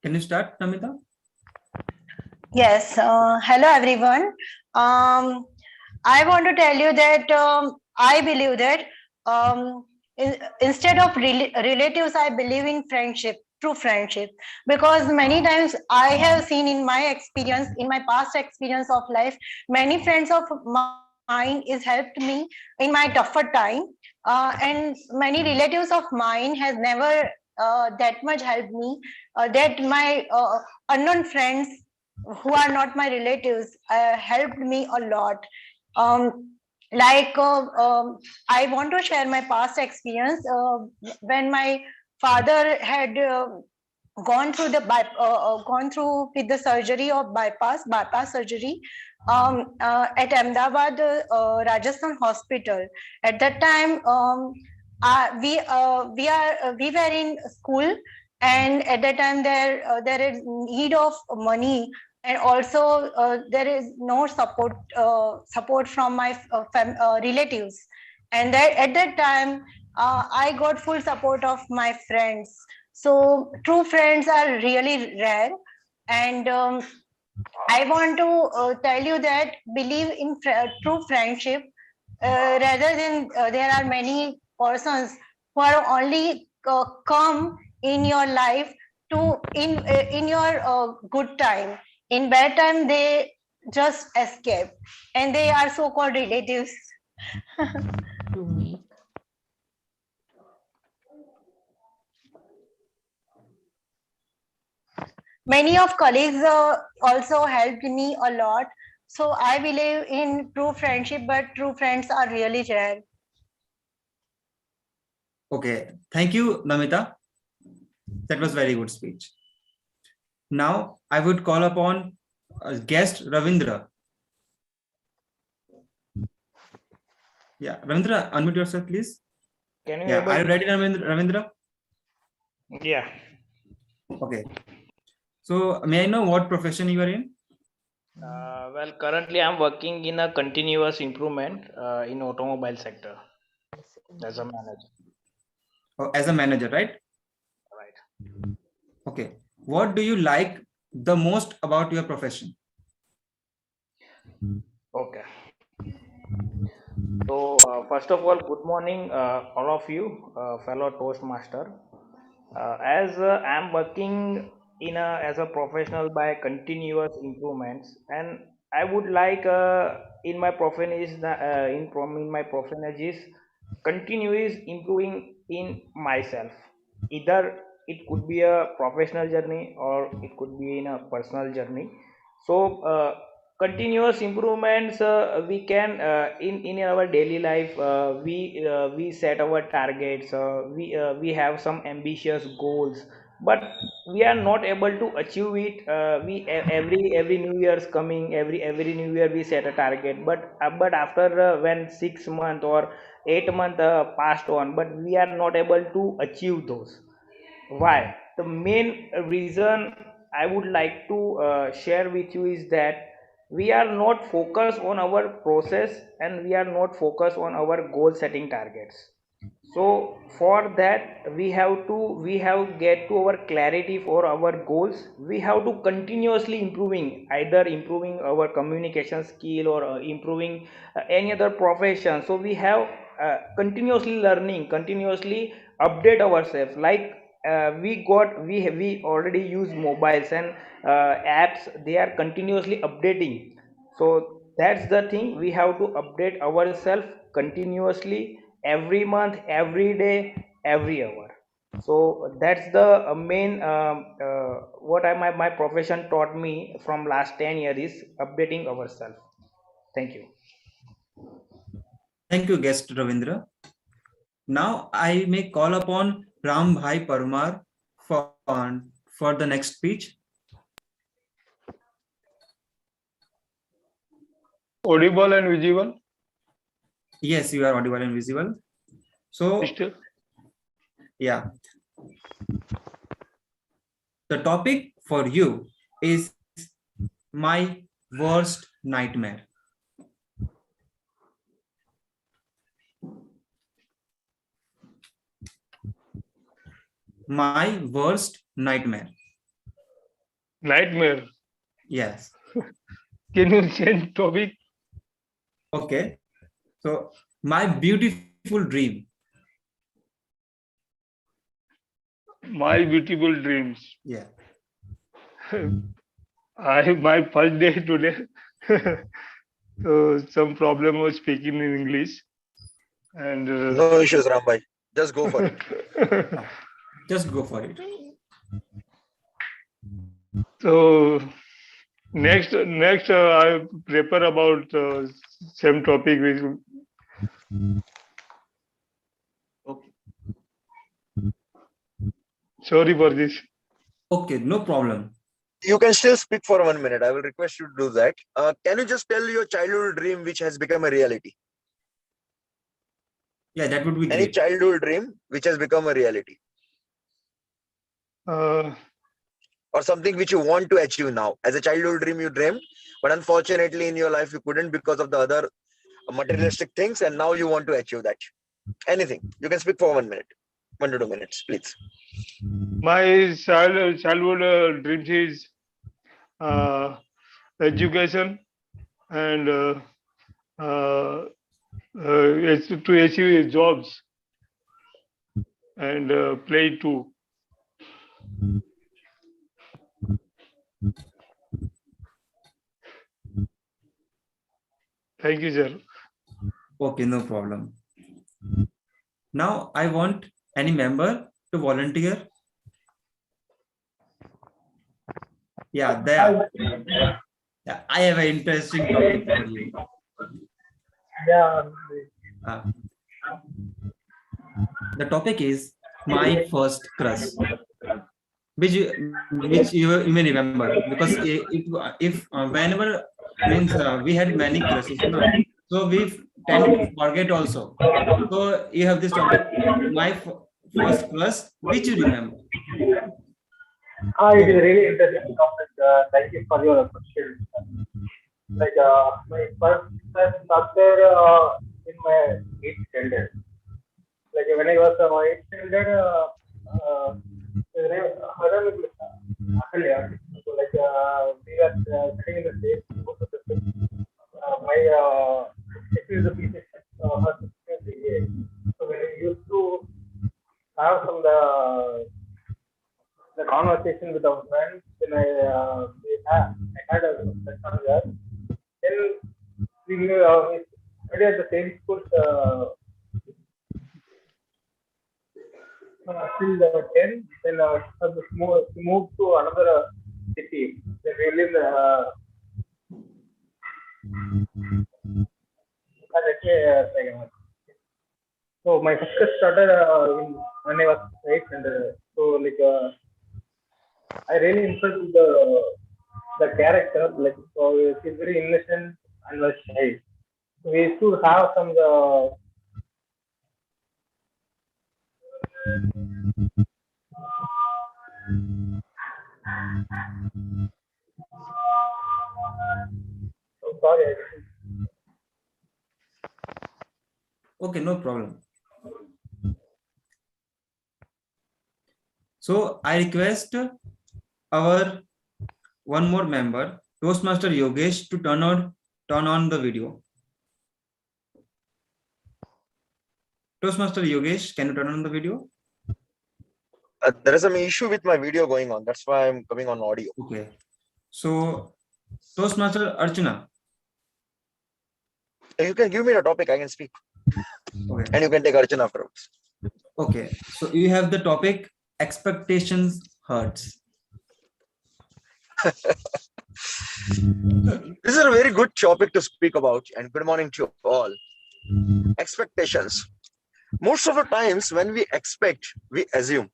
Can you start, Namita? Yes. Hello, everyone. I want to tell you that I believe that instead of relatives, I believe in friendship, true friendship. Because many times I have seen in my experience, in my past experience of life, many friends of mine has helped me in my tougher time. And many relatives of mine has never that much helped me. That my unknown friends who are not my relatives helped me a lot. I want to share my past experience when my father had gone through with the surgery of bypass surgery at Ahmedabad Rajasthan hospital. At that time, we were in school, and at that time there is need of money, and also there is no support from my relatives. And at that time I got full support of my friends. So true friends are really rare. And I want to tell you that believe in true friendship rather than there are many persons who are only come in your life to in your good time. In bad time they just escape, and they are so-called relatives. Many of colleagues also helped me a lot. So I believe in true friendship, but true friends are really rare. Okay. Thank you, Namita. That was very good speech. Now I would call upon guest Ravindra. Yeah, Ravindra, unmute yourself, please. Can you Yeah, able are you to- ready, Ravindra? Yeah. Okay. So may I know what profession you are in? Well, currently I'm working in a continuous improvement in automobile sector as a manager. Oh, as a manager, right? Right. Okay. What do you like the most about your profession? Okay. So first of all, good morning, all of you, fellow Toastmaster. As I'm working in as a professional by continuous improvements, and I would like in my profession is in my profession is continuous improving in myself. Either it could be a professional journey or it could be in a personal journey. So continuous improvements we can in our daily life we set our targets, we have some ambitious goals, but we are not able to achieve it. Every new year's coming, every new year we set a target, but after when 6 months or 8 months passed on, but we are not able to achieve those. Why? The main reason I would like to share with you is that we are not focused on our process and we are not focused on our goal setting targets. So for that we have get to our clarity for our goals. We have to continuously improving, either improving our communication skill or improving any other profession. So we have continuously learning, continuously update ourselves. Like we already use mobiles and apps, they are continuously updating. So that's the thing, we have to update ourselves continuously, every month, every day, every hour. So that's the main what my profession taught me from last 10 years is updating ourselves. Thank you. Thank you, guest Ravindra. Now I may call upon Ram Bhai Parmar for the next speech. Audible and visible? Yes, you are audible and visible. So, yeah. The topic for you is my worst nightmare. My worst nightmare. Nightmare? Yes. Can you change topic? Okay. So, my beautiful dream. My beautiful dreams. Yeah. My first day today. So some problem was speaking in English. And no issues, Rambhai. Just go for it. Just go for it. So next I prepare about same topic which. Okay. Sorry for this. Okay, no problem. You can still speak for 1 minute. I will request you to do that. Can you just tell your childhood dream which has become a reality? Yeah, that would be great. Any childhood dream which has become a reality? Or something which you want to achieve now. As a childhood dream you dreamed, but unfortunately in your life you couldn't because of the other materialistic things, and now you want to achieve that. Anything. You can speak for 1 minute. 1 to 2 minutes, please. My childhood dreams is education and to achieve jobs and play too. Thank you, sir. Okay, no problem. Now I want any member to volunteer. Yeah, there. Yeah, I have an interesting topic for you. The topic is my first crush, which you may remember, because if whenever means we had many crushes, no? So we tend to forget also. So you have this topic, my first crush, which you remember. It is really interesting topic. Thank you for your question. Like my first crush started in my 8th standard. Like when I was 8th standard, her name is Ahalya. So like we were sitting in the stage. My section is the B section. Her section is the A. So when we used to have some the conversation with our friends, then I had a crush on her. Then we studied at the same school till the 10. Then she moved to another city. Then we live so my first crush started when I was 8th standard. So like I really impressed with the character. Like so she's very innocent and was shy. So we used to have some sorry. Okay, no problem. So I request our one more member, Toastmaster Yogesh, to turn on the video. Toastmaster Yogesh, can you turn on the video? There is some issue with my video going on. That's why I'm coming on audio. Okay. So Toastmaster Archana. You can give me the topic. I can speak. Okay. And you can take Archana afterwards. Okay. So you have the topic, expectations hurts. This is a very good topic to speak about, and good morning to you all. Expectations. Most of the times when we expect, we assume.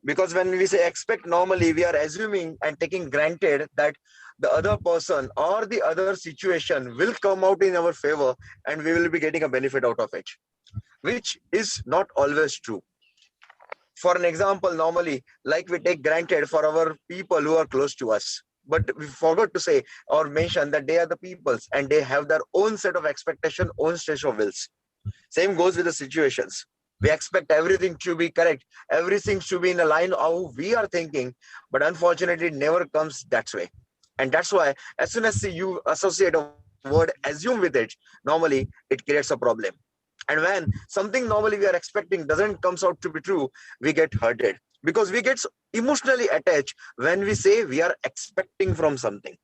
Because when we say expect, normally we are assuming and taking granted that the other person or the other situation will come out in our favor and we will be getting a benefit out of it, which is not always true. For an example, normally, like we take granted for our people who are close to us, but we forgot to say or mention that they are the peoples and they have their own set of expectation, own set of wills. Same goes with the situations. We expect everything to be correct, everything to be in a line how we are thinking, but unfortunately, it never comes that way. And that's why as soon as you associate a word assume with it, normally it creates a problem. And when something normally we are expecting doesn't comes out to be true, we get hurted because we get emotionally attached when we say we are expecting from something.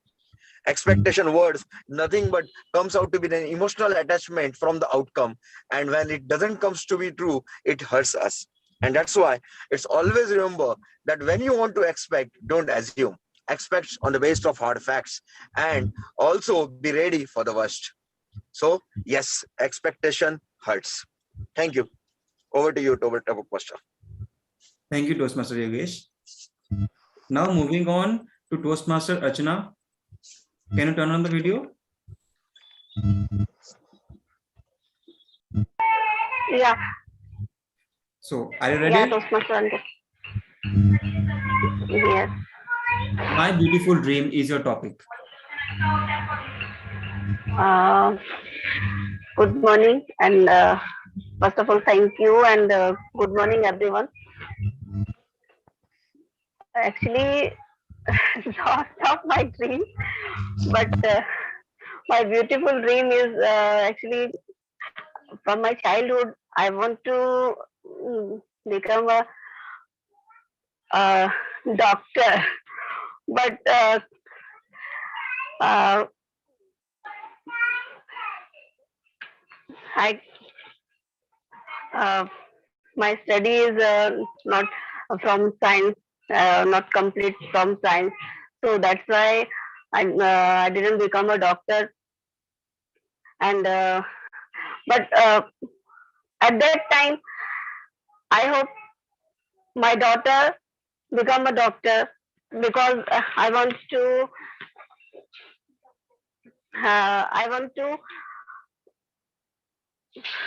Expectation words, nothing but comes out to be an emotional attachment from the outcome. And when it doesn't comes to be true, it hurts us. And that's why it's always remember that when you want to expect, don't assume. Expect on the basis of hard facts and also be ready for the worst. So yes, expectation hurts. Thank you. Over to you, Toastmaster. Thank you, Toastmaster Yogesh. Now moving on to Toastmaster Archana. Can you turn on the video? Yeah. So are you ready? Yeah, Toastmaster. Yes. My beautiful dream is your topic. Good morning, and first of all, thank you, and good morning, everyone. Actually, not my dream, but my beautiful dream is actually from my childhood. I want to become a doctor, but my study is not from science, not complete from science. So that's why I didn't become a doctor. And but at that time, I hope my daughter become a doctor because I want to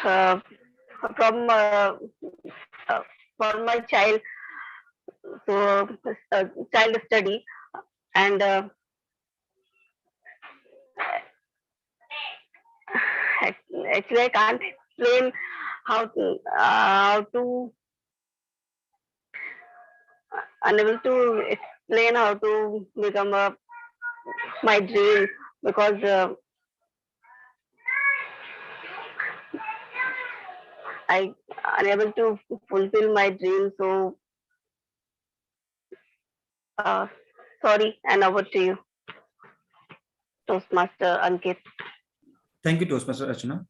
uh, from for my child, so child study, and actually I can't explain how to unable to explain how to become my dream, because I unable to fulfill my dream. So sorry, and over to you, Toastmaster Ankit. Thank you, Toastmaster Archana.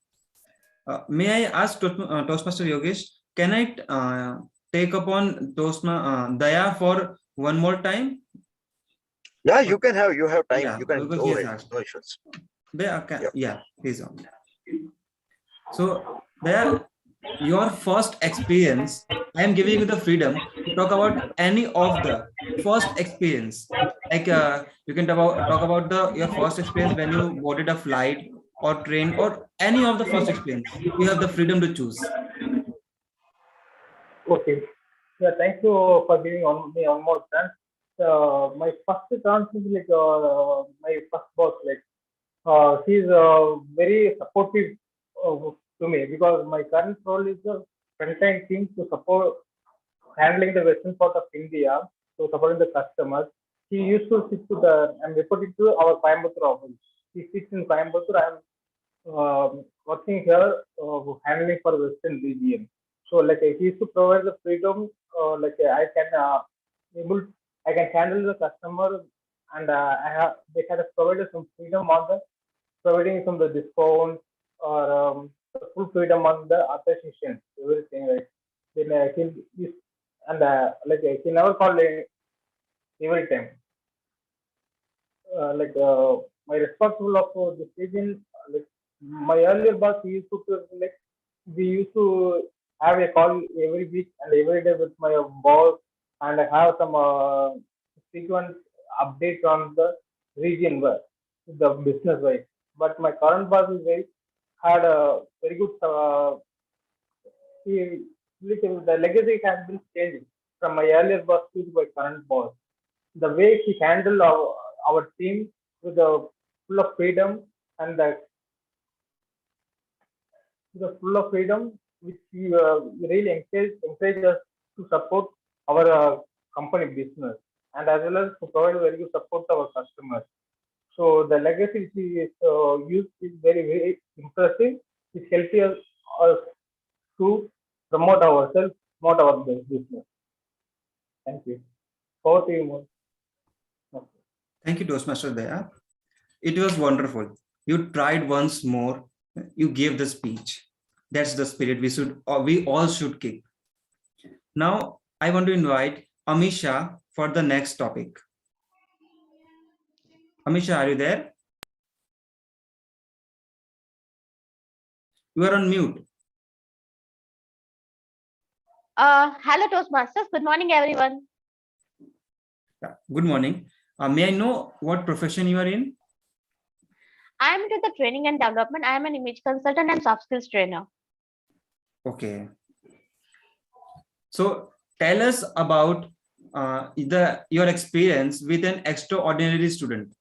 May I ask Toastmaster Yogesh, can I take upon Daya for one more time? Yeah, you can have time. Yeah, you can because go he has ahead. asked. No issues. Yeah, he's on. So Daya, your first experience, I am giving you the freedom to talk about any of the first experience. Like you can talk about your first experience when you boarded a flight or train or any of the first experience. You have the freedom to choose. Okay. Yeah, thank you for giving me one more chance. My first chance is like my first boss. Like she's very supportive to me, because my current role is the front-end team to support handling the western part of India, so supporting the customers. She used to sit to I'm reporting to our Coimbatore office. She sits in Coimbatore. I'm working here, handling for Western region. So like he used to provide the freedom, I can able I can handle the customer, and they had provided some freedom on the providing some of the discounts, or full freedom on the authorization, everything, right? Then he never called every time. My responsible of this region, like my earlier boss, he used to like we used to have a call every week and every day with my boss, and have some frequent updates on the region wise, the business wise. But my current boss is had a very good. The legacy has been changing from my earlier boss to my current boss. The way he handled our team with the full of freedom, and the full of freedom, which he really encourage us to support our company business, and as well as to provide very good support to our customers. So the legacy which he is used is very impressive. It helps us to promote ourselves, promote our business. Thank you. Over to you, Mo. Thank you, Toastmaster Daya. It was wonderful. You tried once more. You gave the speech. That's the spirit we all should keep. Now, I want to invite Amisha for the next topic. Amisha, are you there? You are on mute. Hello, Toastmasters. Good morning, everyone. Good morning. May I know what profession you are in? I am into the training and development. I am an image consultant and soft skills trainer. Okay. So tell us about your experience with an extraordinary student,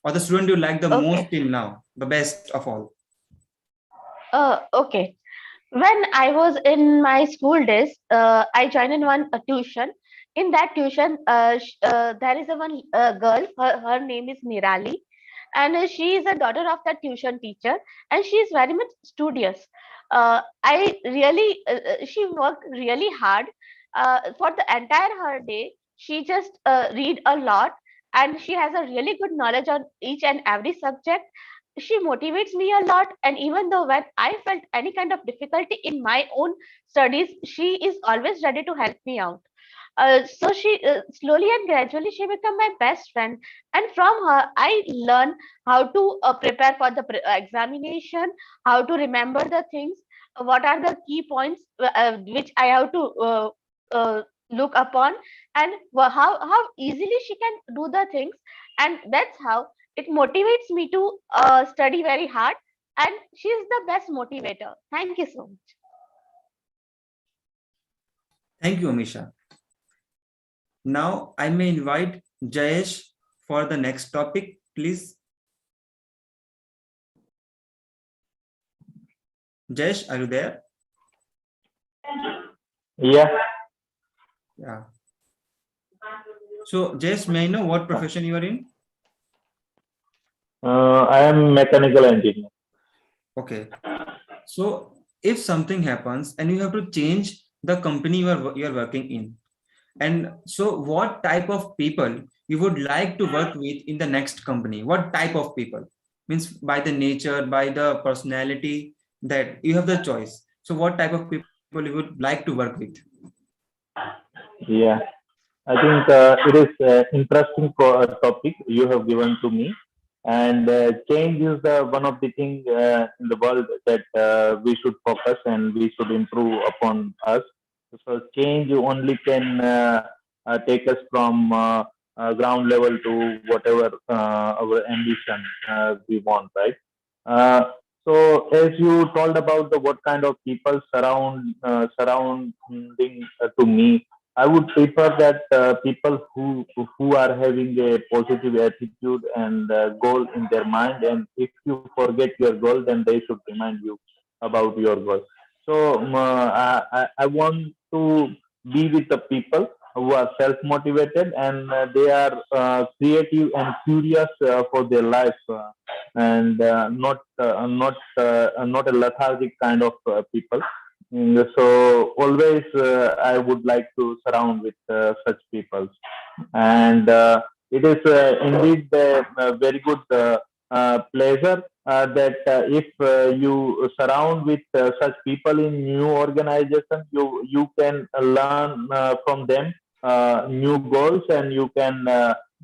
or the student you like the most till now, the best of all. Okay. When I was in my school days, I joined in one tuition. In that tuition, there is a one girl. Her name is Nirali, and she is a daughter of that tuition teacher, and she is very much studious. She worked really hard for the entire her day. She just read a lot, and she has a really good knowledge on each and every subject. She motivates me a lot, and even though when I felt any kind of difficulty in my own studies, she is always ready to help me out. So she slowly and gradually she become my best friend, and from her I learn how to prepare for the examination, how to remember the things, what are the key points which I have to look upon, and how easily she can do the things, and that's how it motivates me to study very hard and she is the best motivator. Thank you so much. Thank you, Amisha. Now I may invite Jayesh for the next topic, please. Jayesh, are you there? Yeah. Yeah. So, Jayesh, may I know what profession you are in? I am mechanical engineer. Okay. So, if something happens and you have to change the company you are working in, and so what type of people you would like to work with in the next company? What type of people? Means by the nature, by the personality, that you have the choice. So, what type of people you would like to work with? Yeah, I think it is interesting topic you have given to me, and change is one of the things in the world that we should focus and we should improve upon us. So change only can take us from ground level to whatever our ambition we want, right? Uh, so as you told about the what kind of people surrounding to me, I would prefer that people who are having a positive attitude and goal in their mind, and if you forget your goal, then they should remind you about your goal. So I want to be with the people who are self-motivated and they are creative and curious for their life, and not a lethargic kind of people. So always I would like to surround with such people, and it is indeed a very good pleasure that if you surround with such people in new organization, you can learn from them new goals, and you can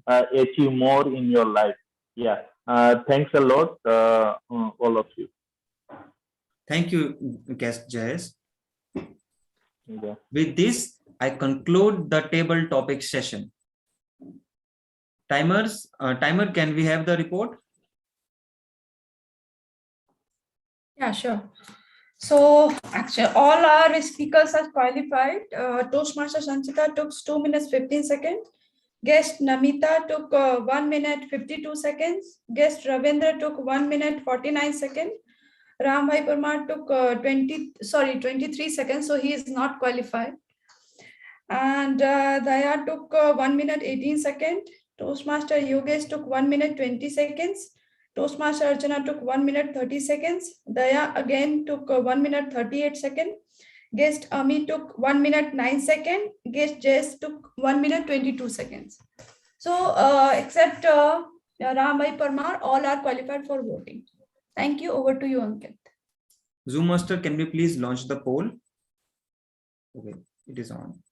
achieve more in your life. Yeah. Thanks a lot, all of you. Thank you, guest Jayesh. Yeah. With this, I conclude the table topic session. Timer, can we have the report? Yeah, sure. So actually, all our speakers are qualified. Toastmaster Sanchita took 2 minutes 15 seconds. Guest Namita took 1 minute 52 seconds. Guest Ravindra took 1 minute 49 seconds. Ram Bhai Parmar took 23 seconds, so he is not qualified. And Daya took 1 minute 18 seconds. Toastmaster Yogesh took 1 minute 20 seconds. Toastmaster Archana took 1 minute 30 seconds. Daya again took 1 minute 38 seconds. Guest Ami took 1 minute 9 seconds. Guest Jess took 1 minute 22 seconds. So except Ram Bhai Parmar, all are qualified for voting. Thank you. Over to you, Ankit. Zoom Master, can we please launch the poll? Okay, it is on.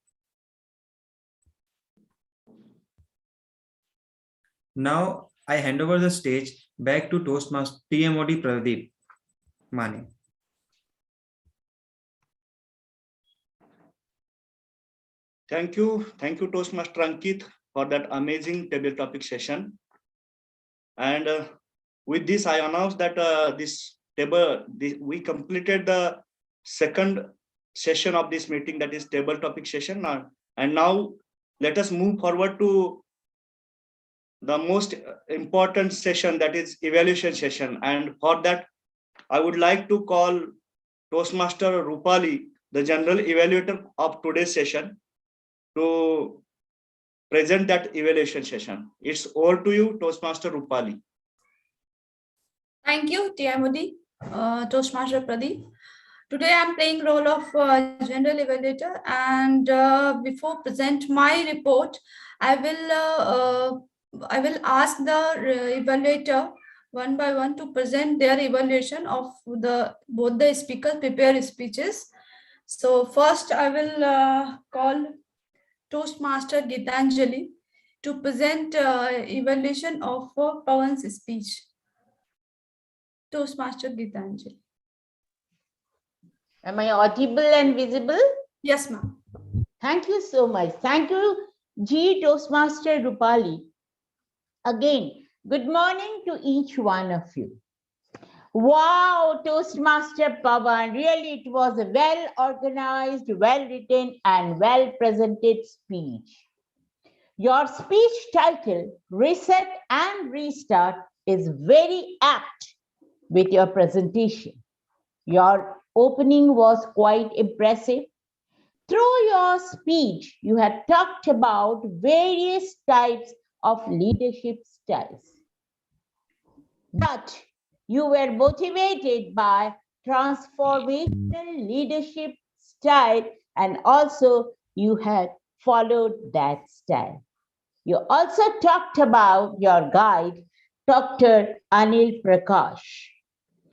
Now I hand over the stage back to Toastmaster TMOD Pradeep Mane. Thank you, Toastmaster Ankit, for that amazing table topic session. And with this, I announce that we completed the second session of this meeting, that is table topic session. And now let us move forward to the most important session, that is evaluation session. And for that, I would like to call Toastmaster Rupali, the general evaluator of today's session, to present that evaluation session. It's over to you, Toastmaster Rupali. Thank you, TMOD, Toastmaster Pradeep. Today I'm playing role of general evaluator, and before present my report, I will ask the evaluator one by one to present their evaluation of both the speakers prepare speeches. So first I will call Toastmaster Gitanjali to present evaluation of Pawan's speech. Toastmaster Gitanjali. Am I audible and visible? Yes, ma'am. Thank you so much. Thank you, G. Toastmaster Rupali. Again, good morning to each one of you. Wow, Toastmaster Pawan, really it was a well organized, well written, and well presented speech. Your speech title, Reset and Restart, is very apt with your presentation. Your opening was quite impressive. Through your speech, you had talked about various types of leadership styles. But you were motivated by transformational leadership style, and also you had followed that style. You also talked about your guide, Dr. Anil Prakash.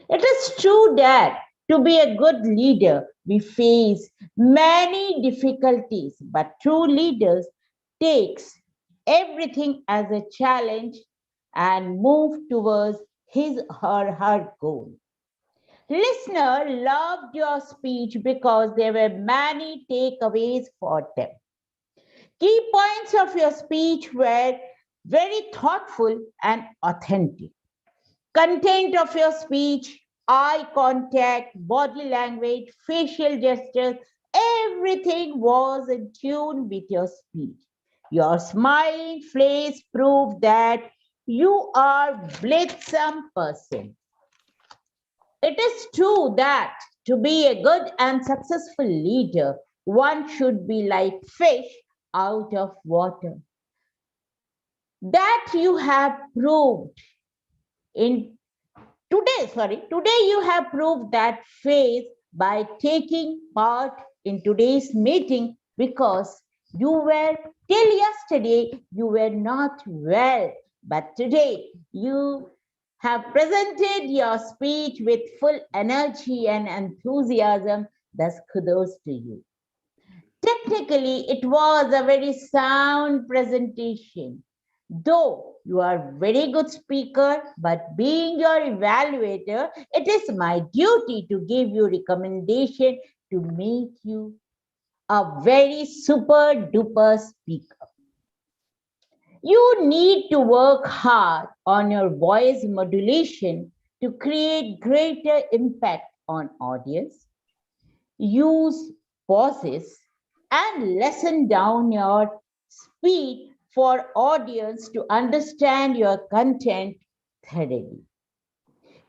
It is true that to be a good leader, we face many difficulties, but true leaders takes everything as a challenge and move towards his or her goal. Listener loved your speech because there were many takeaways for them. Key points of your speech were very thoughtful and authentic. Content of your speech, eye contact, body language, facial gestures, everything was in tune with your speech. Your smiling face proved that you are blitzsome person. It is true that to be a good and successful leader, one should be like fish out of water. That you have proved in today you have proved that phase by taking part in today's meeting, because you were till yesterday you were not well, but today you have presented your speech with full energy and enthusiasm. Thus, kudos to you. Technically, it was a very sound presentation. Though you are a very good speaker, but being your evaluator, it is my duty to give you recommendation to make you a very super duper speaker. You need to work hard on your voice modulation to create greater impact on audience. Use pauses and lessen down your speed for audience to understand your content thoroughly.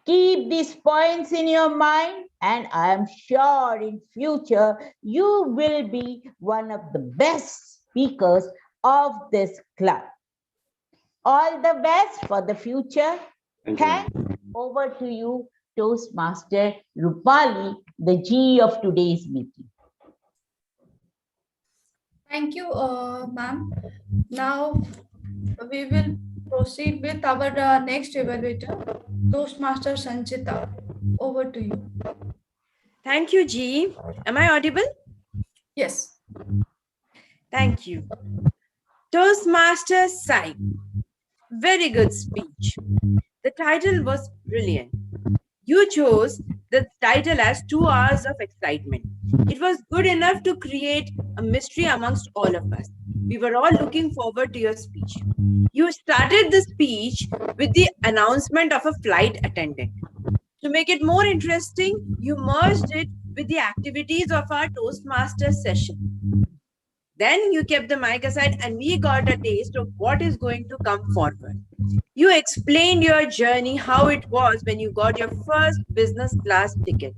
Keep these points in your mind, and I am sure in future you will be one of the best speakers of this club. All the best for the future. Thanks. Over to you, Toastmaster Rupali, the G of today's meeting. Thank you, ma'am. Now we will proceed with our next evaluator, Toastmaster Sanchita. Over to you. Thank you, G. Am I audible? Yes. Thank you. Toastmaster Sai. Very good speech. The title was brilliant. You chose the title as 2 hours of excitement. It was good enough to create a mystery amongst all of us. We were all looking forward to your speech. You started the speech with the announcement of a flight attendant. To make it more interesting, you merged it with the activities of our Toastmaster session. Then you kept the mic aside and we got a taste of what is going to come forward. You explained your journey, how it was when you got your first business class ticket.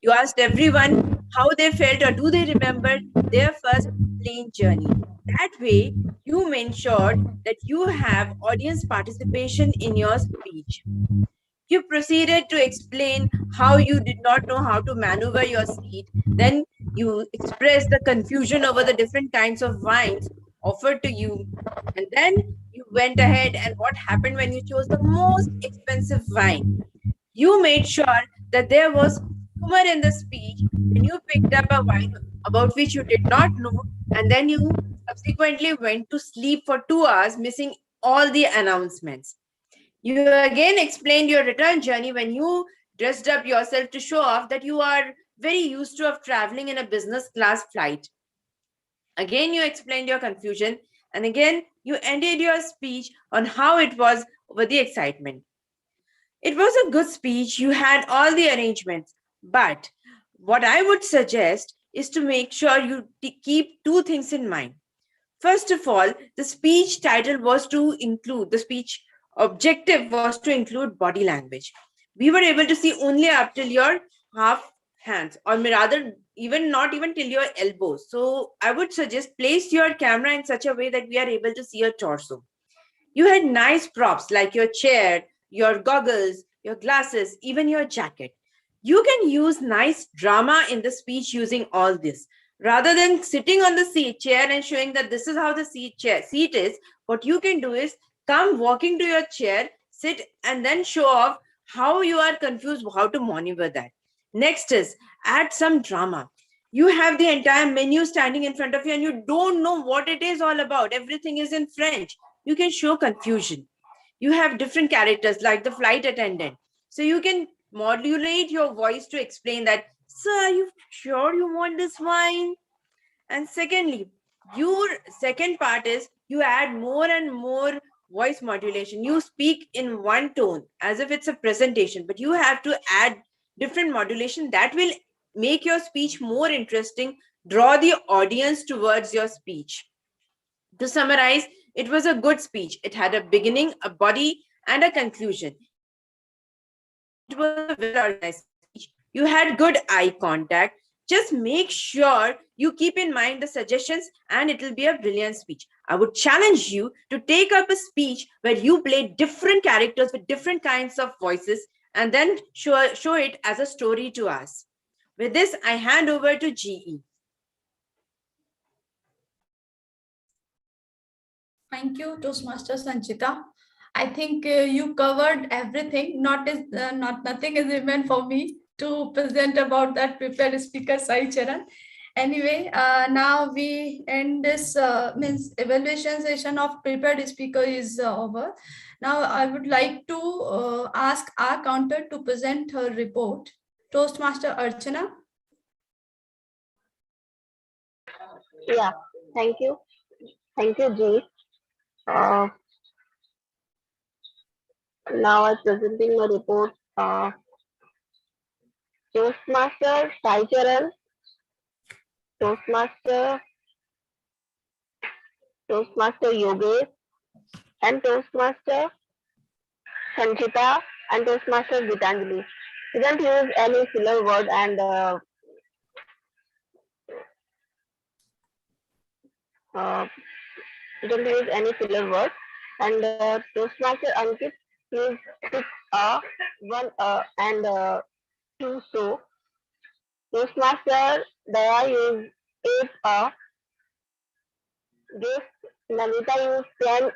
You asked everyone how they felt or do they remember their first plane journey. That way, you ensured that you have audience participation in your speech. You proceeded to explain how you did not know how to maneuver your seat. Then you expressed the confusion over the different kinds of wines offered to you. And then you went ahead and what happened when you chose the most expensive wine. You made sure that there was humor in the speech when you picked up a wine about which you did not know, and then you subsequently went to sleep for 2 hours, missing all the announcements. You again explained your return journey when you dressed up yourself to show off that you are very used to of traveling in a business class flight. Again, you explained your confusion, and again, you ended your speech on how it was over the excitement. It was a good speech. You had all the arrangements. But what I would suggest is to make sure you keep two things in mind. First of all, the speech title was to include, the speech objective was to include body language. We were able to see only up till your half hands, or rather, even not even till your elbows. So I would suggest place your camera in such a way that we are able to see your torso. You had nice props like your chair, your goggles, your glasses, even your jacket. You can use nice drama in the speech using all this. Rather than sitting on the chair and showing that this is how the seat is, what you can do is come walking to your chair, sit, and then show off how you are confused, how to maneuver that. Next is add some drama. You have the entire menu standing in front of you and you don't know what it is all about. Everything is in French. You can show confusion. You have different characters like the flight attendant. So you can modulate your voice to explain that, sir, are you sure you want this wine? And secondly, your second part is you add more and more voice modulation. You speak in one tone as if it's a presentation, but you have to add different modulation that will make your speech more interesting, draw the audience towards your speech. To summarize, it was a good speech. It had a beginning, a body, and a conclusion. It was a well-organized speech. You had good eye contact. Just make sure you keep in mind the suggestions and it will be a brilliant speech. I would challenge you to take up a speech where you play different characters with different kinds of voices and then show it as a story to us. With this, I hand over to GE. Thank you, Toastmaster Sanchita. I think you covered everything. Nothing is even for me to present about that prepared speaker, Sai Charan. Anyway, now we end this means evaluation session of prepared speaker is over. Now I would like to ask our counter to present her report. Toastmaster Archana. Yeah, thank you. Thank you, G. Now I'm presenting my report. Toastmaster Sai Charan, Toastmaster Yogesh, and Toastmaster Sanchita, and Toastmaster Gitanjali. We don't use any filler word and we don't use any filler word. And Toastmaster Ankit use 6 1 and 2 so. Toastmaster Daya use 8 Guest Namita use 10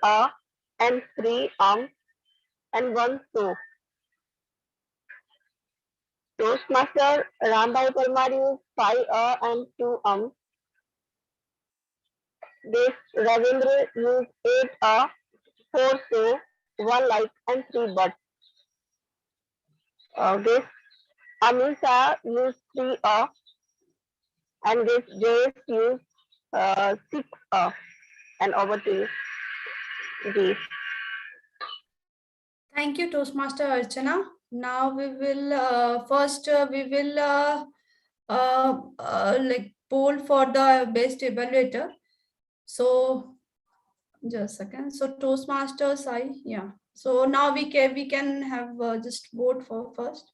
and 3 and 1 so. Toastmaster Rambhai Parmar use 5 and 2 Guest Ravindra use 8 4 so, 1 like and 3 but. Guest Amisa use 3 and guest Jayesh use 6 and over to you. G. Thank you, Toastmaster Archana. Now we will first we will like poll for the best evaluator. So just a second. So Toastmaster Sai, yeah. So now we can have just vote for first.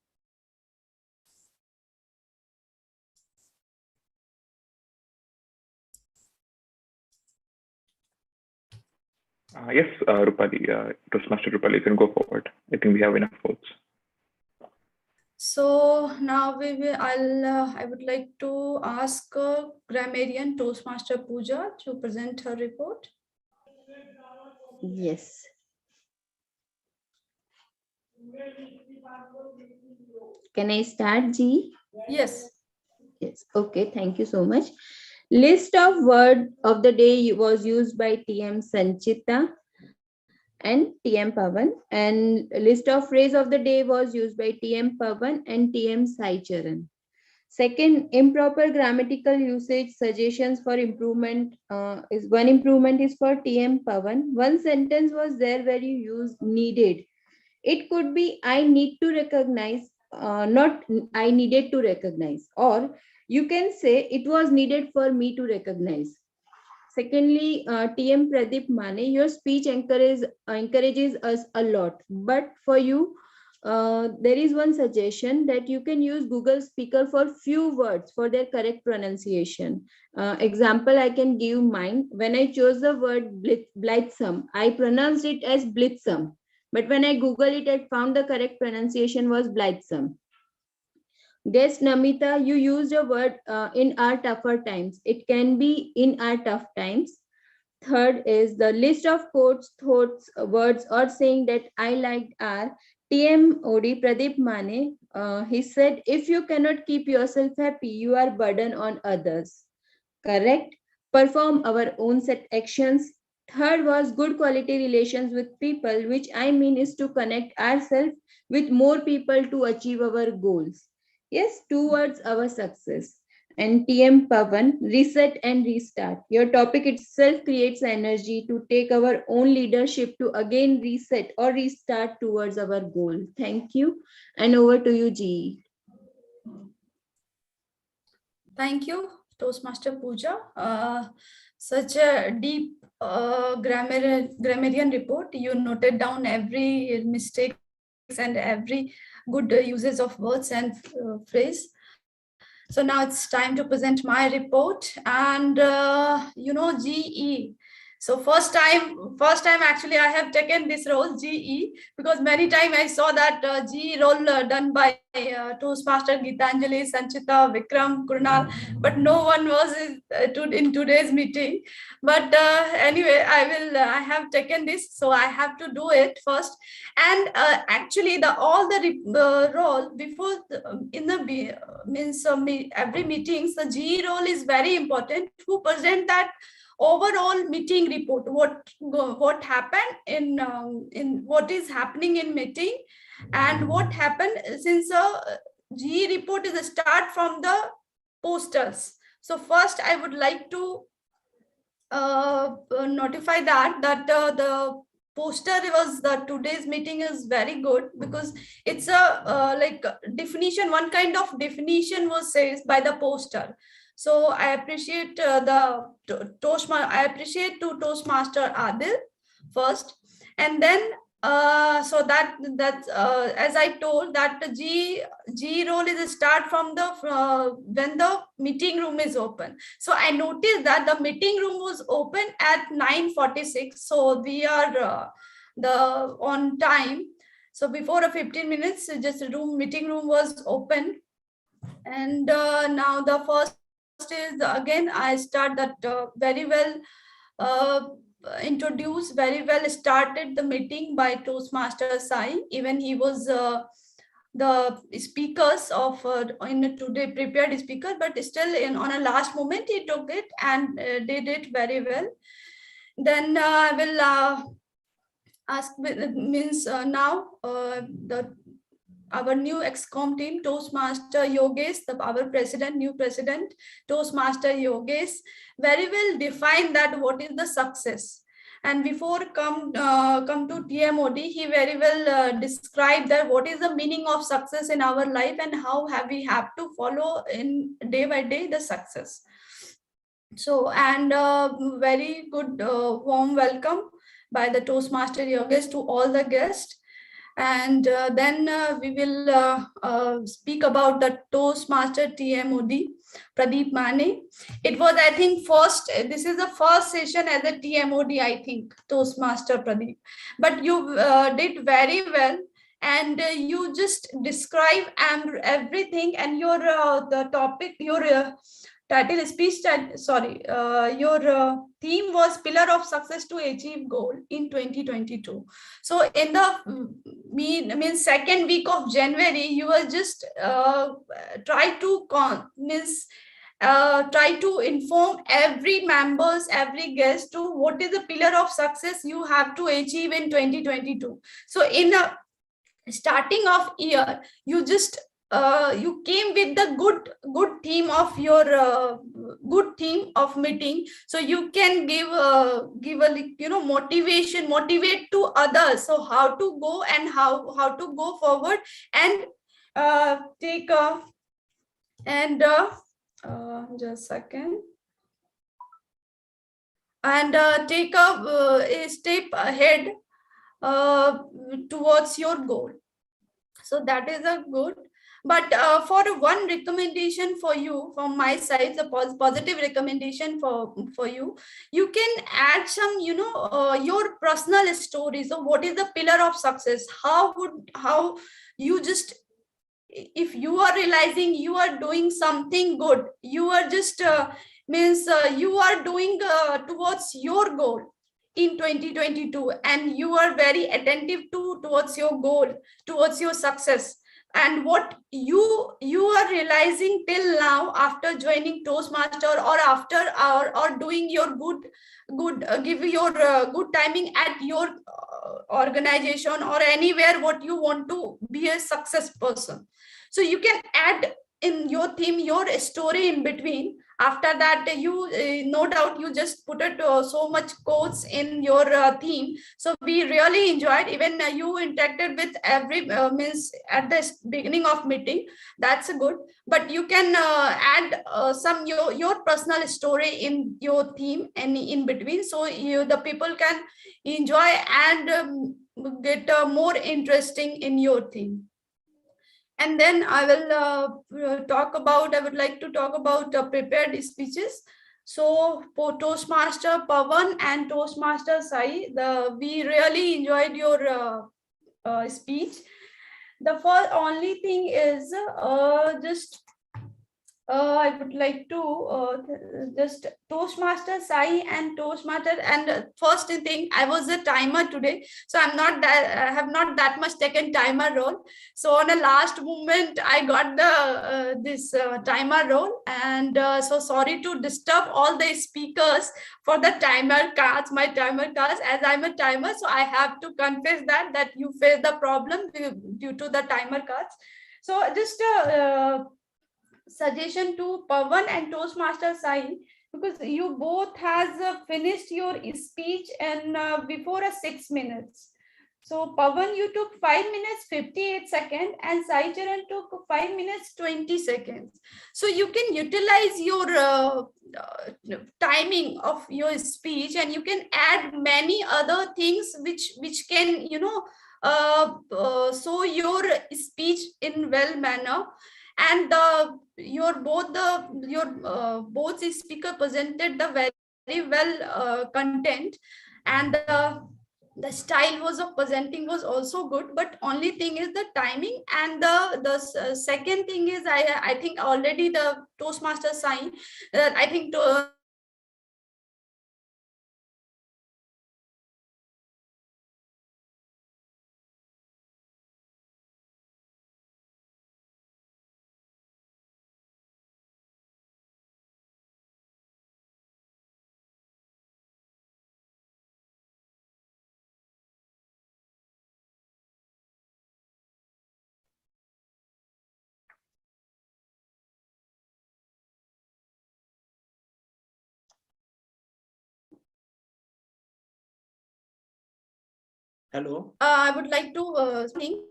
Yes, Rupali, Toastmaster Rupali, you can go forward. I think we have enough votes. So now we will. I would like to ask grammarian Toastmaster Pooja to present her report. Yes. Can I start, G? Yes. Yes. Okay. Thank you so much. List of word of the day was used by TM Sanchita and TM Pavan, and list of phrase of the day was used by TM Pavan and TM Sai Charan. Second, improper grammatical usage suggestions for improvement is one improvement is for TM Pavan. One sentence was there where you use needed. It could be I need to recognize, not I needed to recognize, or you can say it was needed for me to recognize. Secondly, TM Pradeep Mane, your speech encourages us a lot. But for you, there is one suggestion that you can use Google Speaker for few words for their correct pronunciation. Example, I can give mine. When I chose the word blithesome, I pronounced it as blithesome. But when I Google it, I found the correct pronunciation was blithesome. Guest Namita, you used a word in our tougher times. It can be in our tough times. Third is the list of quotes, thoughts, words, or saying that I liked are TMOD Pradeep Mane. He said, if you cannot keep yourself happy, you are burden on others. Correct? Perform our own set actions. Third was good quality relations with people, which I mean is to connect ourselves with more people to achieve our goals. Yes, towards our success. And TM Pavan, reset and restart. Your topic itself creates energy to take our own leadership to again reset or restart towards our goal. Thank you. And over to you, GE. Thank you, Toastmaster Pooja. Such a deep grammarian report. You noted down every mistakes and every good uses of words and phrase. So now it's time to present my report. And GE. So first time actually I have taken this role, GE, because many times I saw that GE role done by Toastmaster Geetanjali, Sanchita, Vikram, Krunal, but no one was in today's meeting. But anyway, I have taken this, so I have to do it first. And actually, all the role before every meetings, the GE role is very important to present that overall meeting report, what happened in what is happening in meeting, and what happened since GE report is a start from the posters. So first I would like to notify that the poster was that today's meeting is very good, because it's a like definition, one kind of definition was said by the poster. So I appreciate I appreciate to Toastmaster Adil first, and then so that's as I told that the G role is a start from the when the meeting room is open. So I noticed that the meeting room was open at 9:46. So we are on time. So before 15 minutes, just meeting room was open. And now the first is again I start that very well introduced, very well started the meeting by Toastmaster Sai. Even he was the speakers of in today prepared speaker, but still on a last moment he took it and did it very well. Then I will ask now our new XCOM team, Toastmaster Yogesh, our new president, Toastmaster Yogesh, very well defined that what is the success. And before come to TMOD, he very well described that what is the meaning of success in our life and how we have to follow in day by day the success. So, and very good warm welcome by the Toastmaster Yogesh to all the guests. And then we will speak about the Toastmaster TMOD, Pradeep Mane. It was, I think, this is the first session as a TMOD, I think, Toastmaster Pradeep. But you did very well. And you just describe everything, and your the topic, your title speech, sorry, your theme was Pillar of Success to Achieve Goal in 2022. So in the second week of January, you will just try to inform every members, every guest to what is the pillar of success you have to achieve in 2022. So in a starting of year, you just you came with the good theme of your good theme of meeting, so you can give a motivate to others, so how to go and how to go forward, and take a and just a second, and take a step ahead towards your goal. So that is a good. But for one recommendation for you from my side, the positive recommendation for you, you can add some, your personal stories. So what is the pillar of success? How you just, if you are realizing you are doing something good, you are just you are doing towards your goal in 2022, and you are very attentive towards your goal, towards your success, and what you are realizing till now after joining Toastmaster, or after or doing your good give your good timing at your organization or anywhere what you want to be a success person. So you can add in your theme your story in between. After that, you no doubt you just put it so much quotes in your theme. So we really enjoyed. Even you interacted with every means at the beginning of meeting. That's good. But you can add some your personal story in your theme and in between, so the people can enjoy and get more interesting in your theme. And then I would like to talk about prepared speeches. So for Toastmaster Pawan and Toastmaster Sai, we really enjoyed your speech. The first only thing is I would like to just Toastmaster Sai and Toastmaster, and first thing, I was a timer today, so I have not that much taken timer role. So on a last moment, I got the this timer role, and so sorry to disturb all the speakers for the timer cards, my timer cards, as I'm a timer, so I have to confess that you face the problem due to the timer cards. So just suggestion to Pawan and Toastmaster Sai, because you both has finished your speech and before 6 minutes. So Pawan, you took 5 minutes 58 seconds, and Sai Charan took 5 minutes 20 seconds. So you can utilize your timing of your speech, and you can add many other things which can show your speech in well manner. And both speaker presented the very well content, and the style was of presenting was also good, but only thing is the timing. And the second thing is I think already the Toastmaster sign that I think Hello. I would like to think.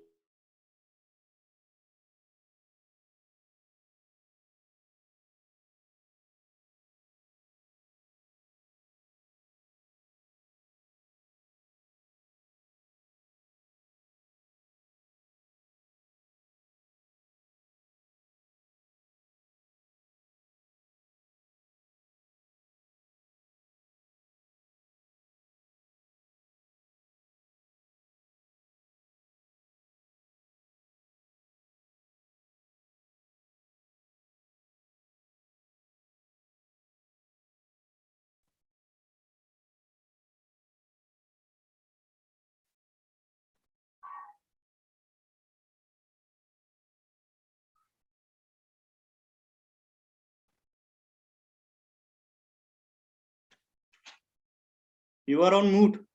You are on mute.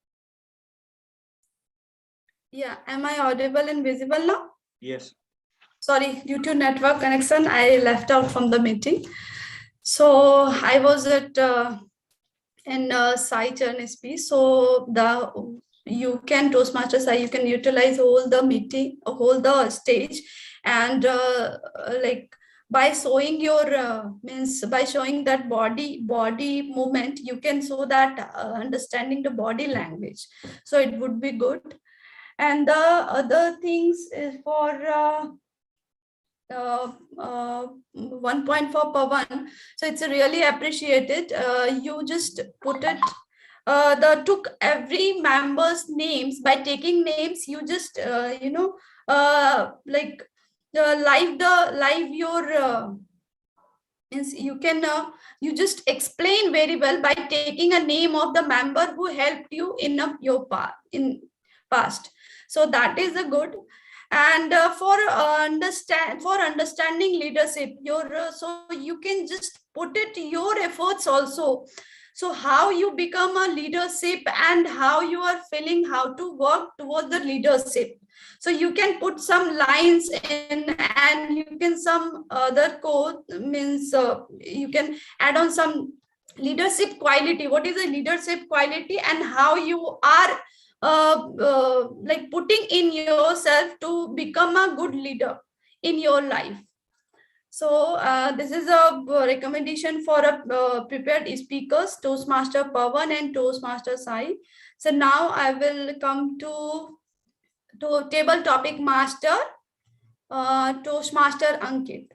Yeah, am I audible and visible now? Yes. Sorry, due to network connection, I left out from the meeting. So I was at in Sai Charan's piece. So you can Toastmasters, you can utilize whole the meeting, whole the stage, and like by showing your means by showing that body movement, you can show that understanding the body language. So it would be good. And the other things is for 1 point for Pawan. So it's really appreciated. You just put it, took every member's names. By taking names, you just, like live your, means you can, you just explain very well by taking a name of the member who helped you in your in past. So that is a good. And for understanding leadership, your so you can just put it your efforts also. So how you become a leadership and how you are feeling how to work towards the leadership. So you can put some lines in, and you can some other code, means you can add on some leadership quality. What is a leadership quality, and how you are like putting in yourself to become a good leader in your life. So this is a recommendation for a prepared speakers, Toastmaster Pawan and Toastmaster Sai. So now I will come to table topic master, Toastmaster Ankit.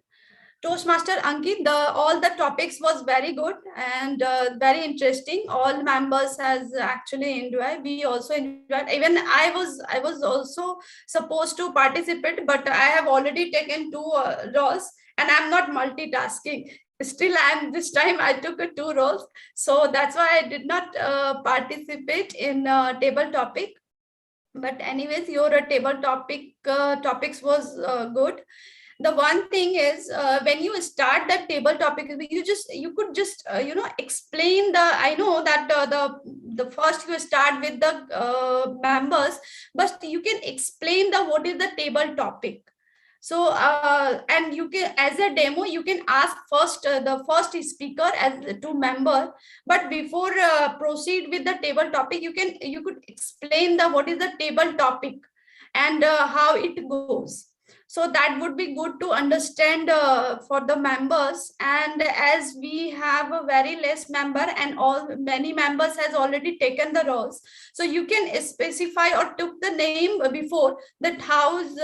Toastmaster Ankit, all the topics was very good and very interesting. All members has actually enjoyed. We also enjoyed. Even I was also supposed to participate, but I have already taken 2 roles, and I'm not multitasking. Still, this time I took 2 roles, so that's why I did not participate in table topic. But anyways, your table topics was good. The one thing is, when you start that table topic, you could just explain the, I know that the first you start with the members, but you can explain the what is the table topic. So and you can, as a demo, you can ask first the first speaker as to member, but before proceed with the table topic, you could explain the what is the table topic and how it goes. So that would be good to understand for the members. And as we have a very less member and many members has already taken the roles, so you can specify or took the name before that how's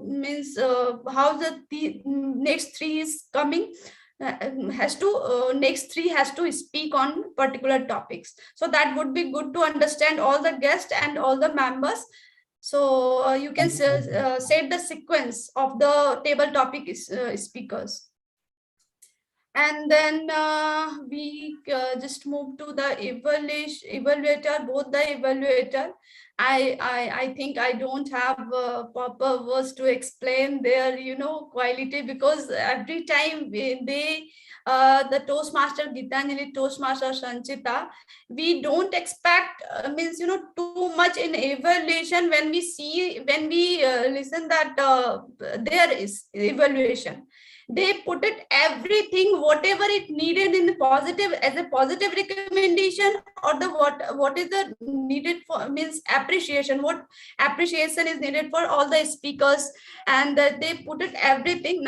means how the next 3 is coming, has to next 3 has to speak on particular topics. So that would be good to understand all the guests and all the members. So you can set the sequence of the table topic speakers. And then we just move to the evaluator, both the evaluator. I think I don't have proper words to explain their quality, because every time they the Toastmaster Gitanjali, Toastmaster Sanchita, we don't expect means too much in evaluation when we listen that there is evaluation. They put it everything whatever it needed in the positive, as a positive recommendation, or the what is the needed for, means appreciation, what appreciation is needed for all the speakers, and they put it everything.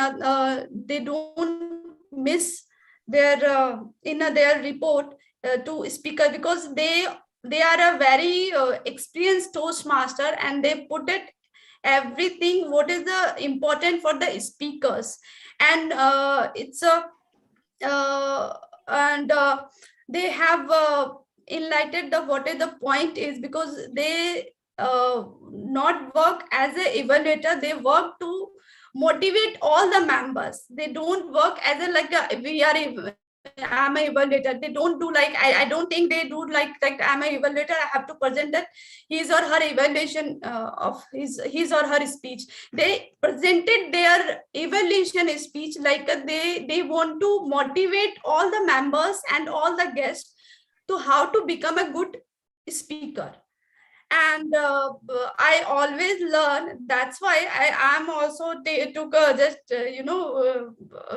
They don't miss their in their report to speaker, because they are a very experienced Toastmaster, and they put it everything what is the important for the speakers. And it's a and they have enlightened the what is the point is, because they not work as a evaluator, they work to motivate all the members. They don't work as a like a, I'm a evaluator. They don't do like, I don't think they do like I'm a evaluator, I have to present that his or her evaluation of his or her speech. They presented their evaluation speech like they want to motivate all the members and all the guests to how to become a good speaker. And I always learn. That's why I am also took just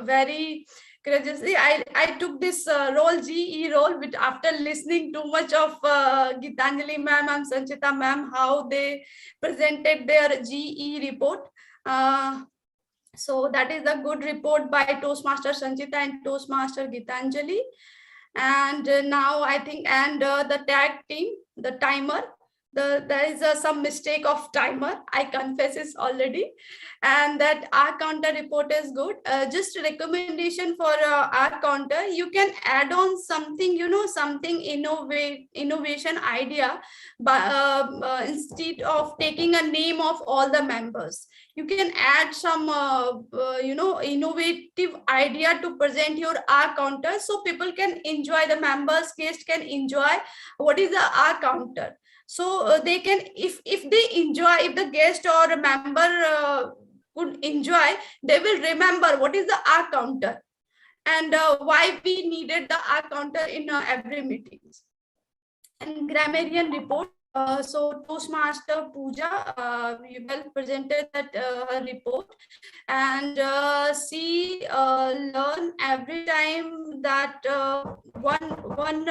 very courageously. I took this role, GE role, but after listening too much of Gitanjali ma'am and Sanchita ma'am, how they presented their GE report. So that is a good report by Toastmaster Sanchita and Toastmaster Gitanjali. And now I think, and the tag team, the timer, there is some mistake of timer. I confess this already. And that our counter report is good. Just a recommendation for our counter, you can add on something, something innovation idea, but instead of taking a name of all the members, you can add some innovative idea to present your R counter, so people can enjoy, the members, guests can enjoy what is the R counter. So they can, if they enjoy, if the guest or a member could enjoy, they will remember what is the R counter and why we needed the R counter in every meeting. And grammarian report. So Toastmaster Pooja, we well presented that her report, and she learn every time that one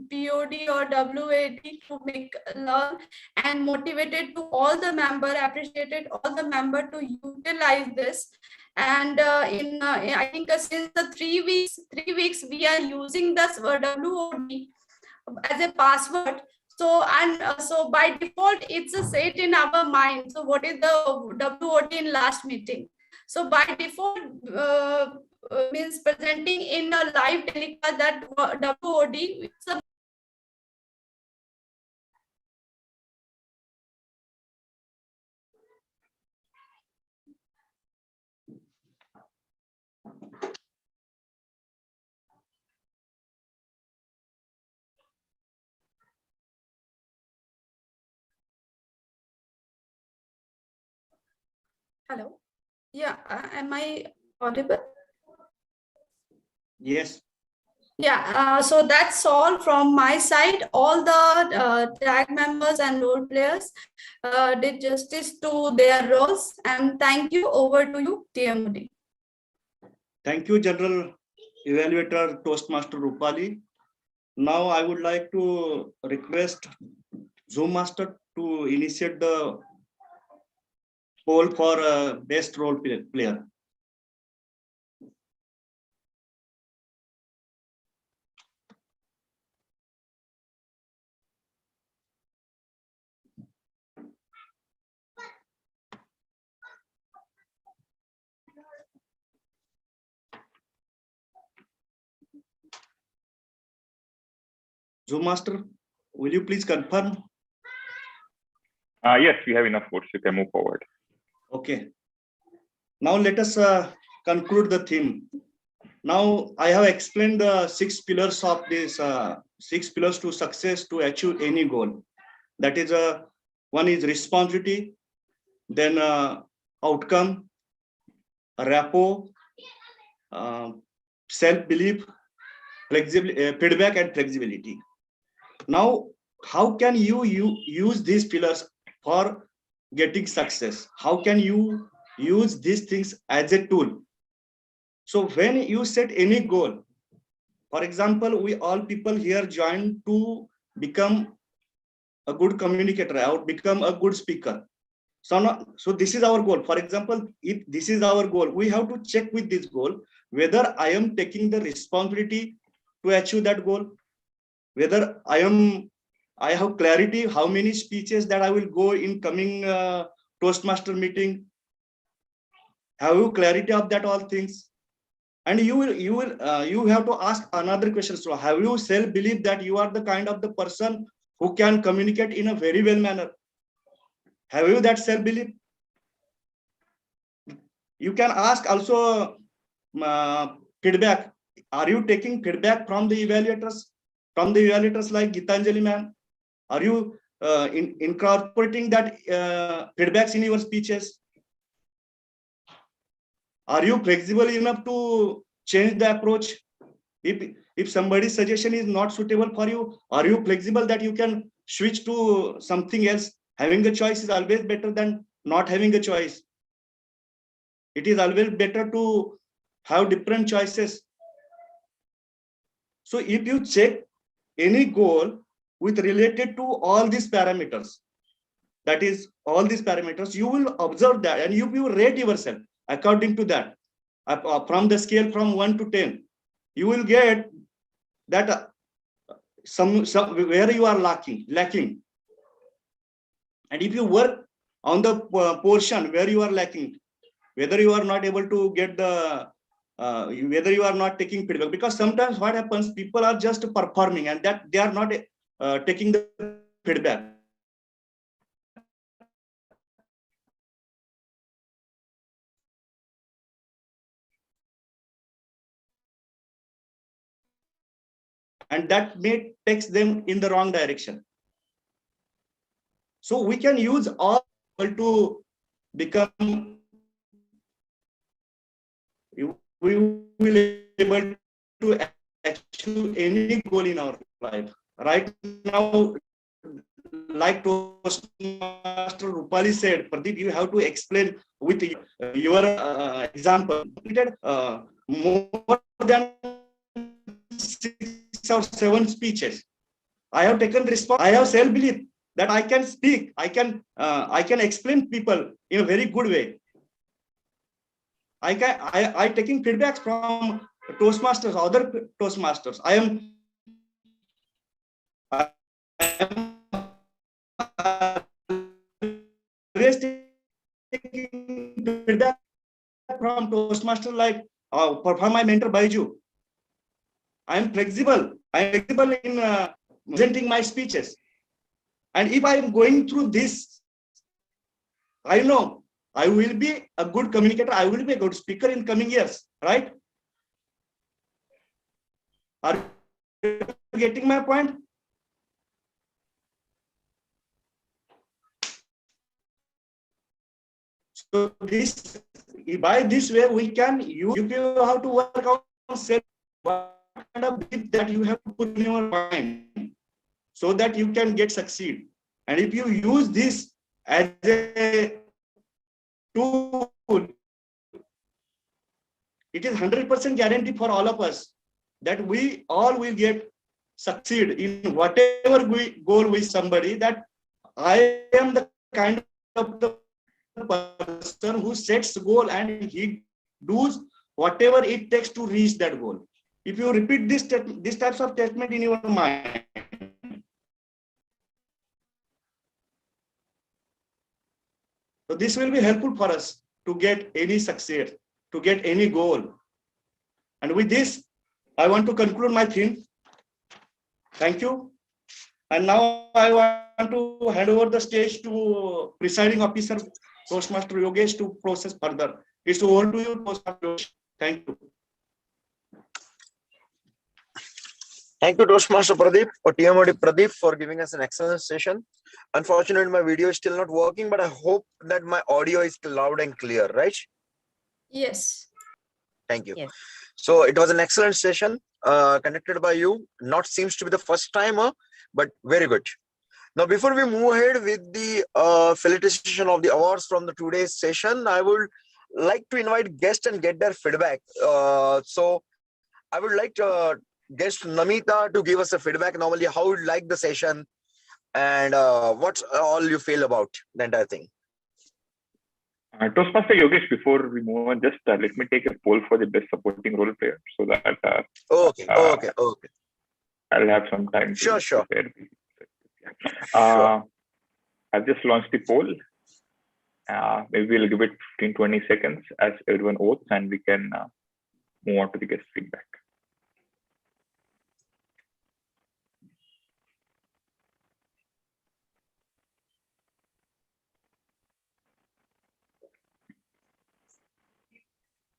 POD or WAD to make learn, and motivated to all the member, appreciated all the member to utilize this. And I think since the 3 weeks we are using this WOD as a password. So, and so by default, it's a set in our mind. So what is the WOD in last meeting? So by default, means presenting in a live telecast that WOD. It's a Hello. Yeah, am I audible? Yes. Yeah, so that's all from my side. All the tag members and role players did justice to their roles. And thank you. Over to you, TMD. Thank you, General Evaluator Toastmaster Rupali. Now I would like to request Zoom Master to initiate the poll for best role player. Zoom Master, will you please confirm? Yes, we have enough votes. You can move forward. Okay. Now let us conclude the theme. Now I have explained the 6 pillars of this 6 pillars to success to achieve any goal. That is one is responsibility, then outcome, rapport, self-belief, feedback, and flexibility. Now, how can you use these pillars for getting success? How can you use these things as a tool? So when you set any goal, for example, we all people here join to become a good communicator or become a good speaker. So this is our goal. For example, if this is our goal, we have to check with this goal whether I am taking the responsibility to achieve that goal, whether I have clarity how many speeches that I will go in coming Toastmaster meeting. Have you clarity of that all things? And you have to ask another question. So have you self-belief that you are the kind of the person who can communicate in a very well manner? Have you that self-belief? You can ask also feedback. Are you taking feedback from the evaluators? From the evaluators like Gitanjali ma'am? Are you incorporating that feedbacks in your speeches? Are you flexible enough to change the approach? If somebody's suggestion is not suitable for you, are you flexible that you can switch to something else? Having a choice is always better than not having a choice. It is always better to have different choices. So if you check any goal with related to all these parameters, that is all these parameters, you will observe that, and you rate yourself according to that. From the scale from 1 to 10, you will get that some where you are lacking. And if you work on the portion where you are lacking, whether you are not able to get the whether you are not taking feedback, because sometimes what happens, people are just performing and that they are not taking the feedback. And that may takes them in the wrong direction. So we can use all to become, we will able to achieve any goal in our life. Right now, like Toastmaster Rupali said, Pradeep, you have to explain with your example. More than 6 or 7 speeches. I have taken response. I have self-belief that I can speak. I can explain people in a very good way. I taking feedback from Toastmasters, other Toastmasters. I am taking feedback from Toastmaster like from my mentor Baiju. I am flexible. I am flexible in presenting my speeches. And if I am going through this, I know I will be a good communicator. I will be a good speaker in coming years, right? Are you getting my point? So this, by this way, we can use, you know how to work on self, what kind of belief that you have to put in your mind so that you can get succeed. And if you use this as a tool, it is 100% guarantee for all of us that we all will get succeed in whatever goal with somebody, that I am the kind of the person who sets goal and he does whatever it takes to reach that goal. If you repeat this types of statement in your mind, so this will be helpful for us to get any success, to get any goal. And with this, I want to conclude my theme. Thank you. And now I want to hand over the stage to presiding officer, Toastmaster Yogesh, to process further. It's over to you, Toastmaster Yogesh. Thank you. Thank you, Toastmaster Pradeep, or TMOD Pradeep, for giving us an excellent session. Unfortunately, my video is still not working, but I hope that my audio is loud and clear, right? Yes. Thank you. Yes. So it was an excellent session conducted by you. Not seems to be the first timer, but very good. Now, before we move ahead with the felicitation of the awards from the today's session, I would like to invite guests and get their feedback. So I would like guest Namita to give us a feedback. Normally, how you like the session and what all you feel about the entire thing. Toastmaster Yogesh, before we move on, just let me take a poll for the best supporting role player so that okay. I'll have some time. Sure. I've just launched the poll. Maybe we'll give it 15-20 seconds as everyone votes, and we can move on to the guest feedback.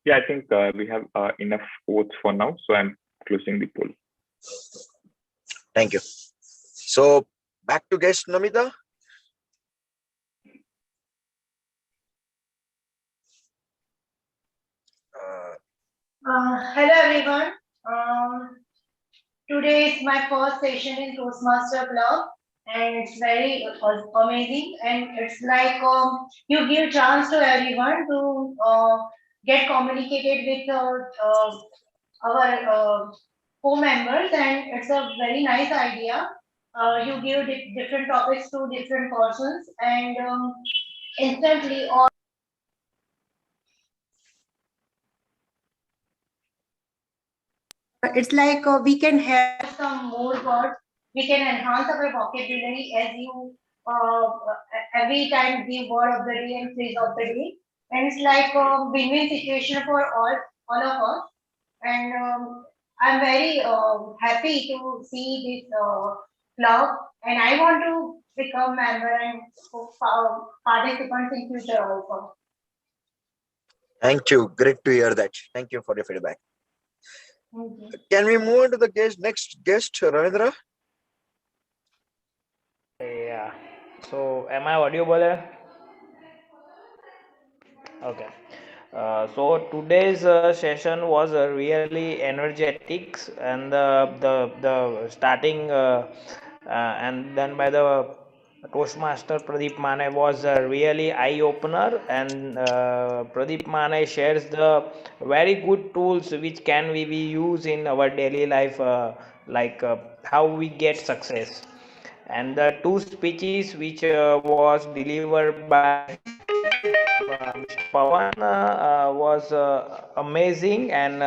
Yeah, I think we have enough votes for now, so I'm closing the poll. Thank you. So back to guest Namita. Hello everyone. Today is my first session in Toastmaster Club, and it's very amazing. And it's like you give chance to everyone to get communicated with our co-members, and it's a very nice idea. You give different topics to different persons, and instantly all. It's like we can have some more words. We can enhance our vocabulary as you every time give word of the day and phrase of the day, and it's like a win-win situation for all of us. And I'm very happy to see this club, and I want to become member and participants in future also. Thank you. Great to hear that. Thank you for your feedback. Can we move on to the next guest, Ravindra? Yeah. So, am I audible there? Okay. So today's session was really energetic, and the starting and then by the Toastmaster Pradeep Mane was a really eye opener, and Pradeep Mane shares the very good tools which can we use in our daily life, like how we get success. And the two speeches which was delivered by Mr. Pawan was amazing, and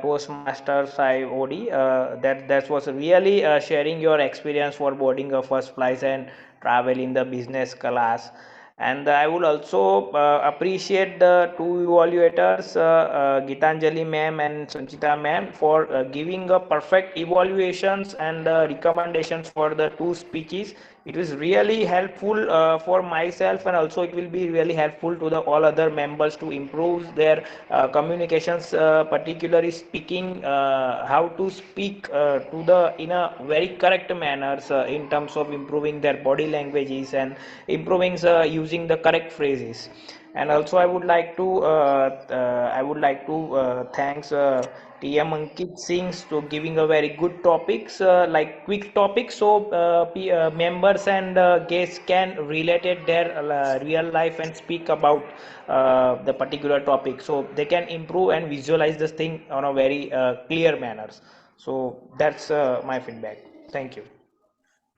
Toastmaster Sai Odi, that was really sharing your experience for boarding a first flight and travel in the business class. And I would also appreciate the two evaluators, Gitanjali ma'am and Sanchita ma'am, for giving a perfect evaluations and recommendations for the two speeches. It was really helpful for myself, and also it will be really helpful to the all other members to improve their communications, particularly speaking, how to speak to the in a very correct manners, in terms of improving their body languages and improving using the correct phrases. And also I would like to thanks TM Ankit Singhs to giving a very good topics, like quick topics, so members and guests can relate it their real life and speak about the particular topic, so they can improve and visualize this thing on a very clear manners. So that's my feedback. Thank you.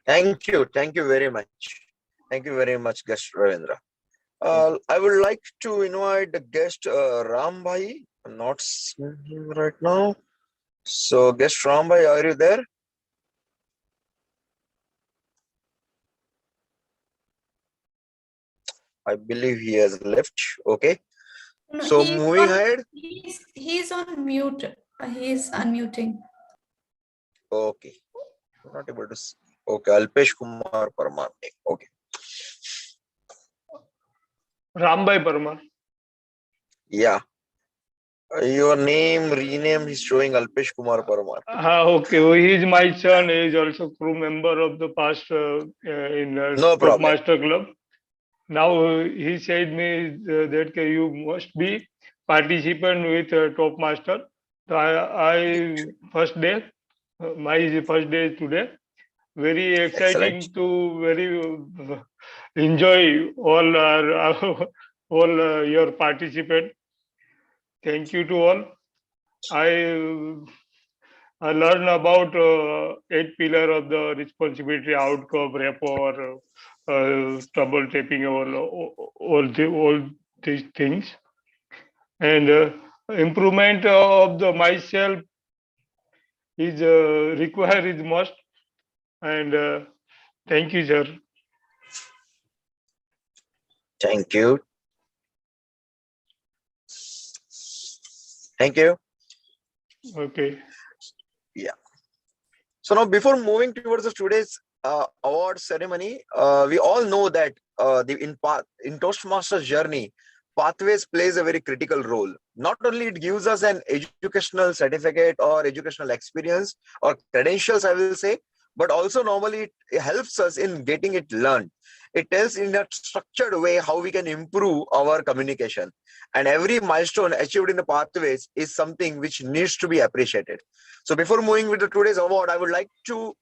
Thank you. Thank you very much. Thank you very much, guest Ravindra. I would like to invite the guest Ram Bhai. I'm not seeing him right now. So, guest Ram Bhai, are you there? I believe he has left. Okay. No, so moving ahead. He's on mute. He's unmuting. Okay. I'm not able to see. Okay. Alpesh Kumar Parmar. Okay. Rambhai Parmar. Yeah. Your rename is showing Alpesh Kumar Parmar. Okay. He is my son. He is also crew member of the past in No problem. Master Club. Now he said me that you must be participant with Top Master. So I first day, my first day today. Very exciting. Excellent. To very enjoy all all your participant. Thank you to all. I learned about 8 pillar of the responsibility, outcome, rapport, trouble tapping, all these things, and improvement of the myself is required is must. And thank you, sir. Thank you. Thank you. Okay. Yeah. So now, before moving towards today's award ceremony, we all know that in Toastmasters journey, pathways plays a very critical role. Not only it gives us an educational certificate or educational experience or credentials, I will say, but also normally it helps us in getting it learned. It tells in a structured way how we can improve our communication. And every milestone achieved in the pathways is something which needs to be appreciated. So before moving with today's award, I would like to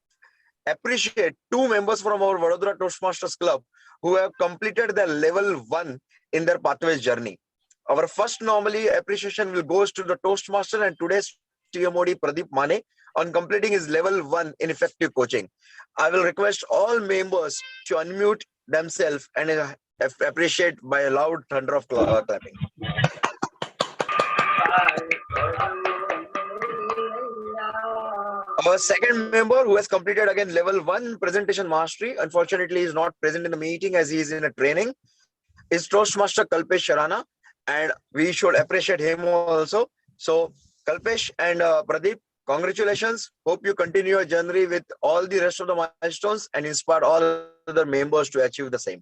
appreciate two members from our Vadodara Toastmasters Club who have completed their level 1 in their pathways journey. Our first normally appreciation will goes to the Toastmaster and today's TMOD Pradeep Mane on completing his level 1 in effective coaching. I will request all members to unmute themselves and appreciate by a loud thunder of clapping. Our second member who has completed again level 1 presentation mastery, unfortunately is not present in the meeting as he is in a training, is Toastmaster Kalpesh Sharana, and we should appreciate him also. So Kalpesh and Pradeep, congratulations. Hope you continue your journey with all the rest of the milestones and inspire all other members to achieve the same.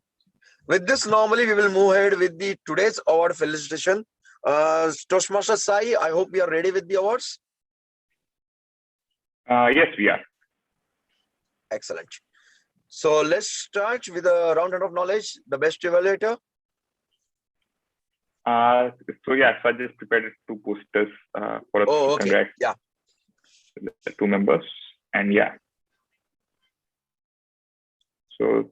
With this, normally we will move ahead with the today's award felicitation. Toastmaster Sai, I hope you are ready with the awards. Yes, we are. Excellent. So let's start with a round of knowledge. The best evaluator. So yeah, so I just prepared 2 posters for us to congrats. Yeah. The 2 members, and yeah. So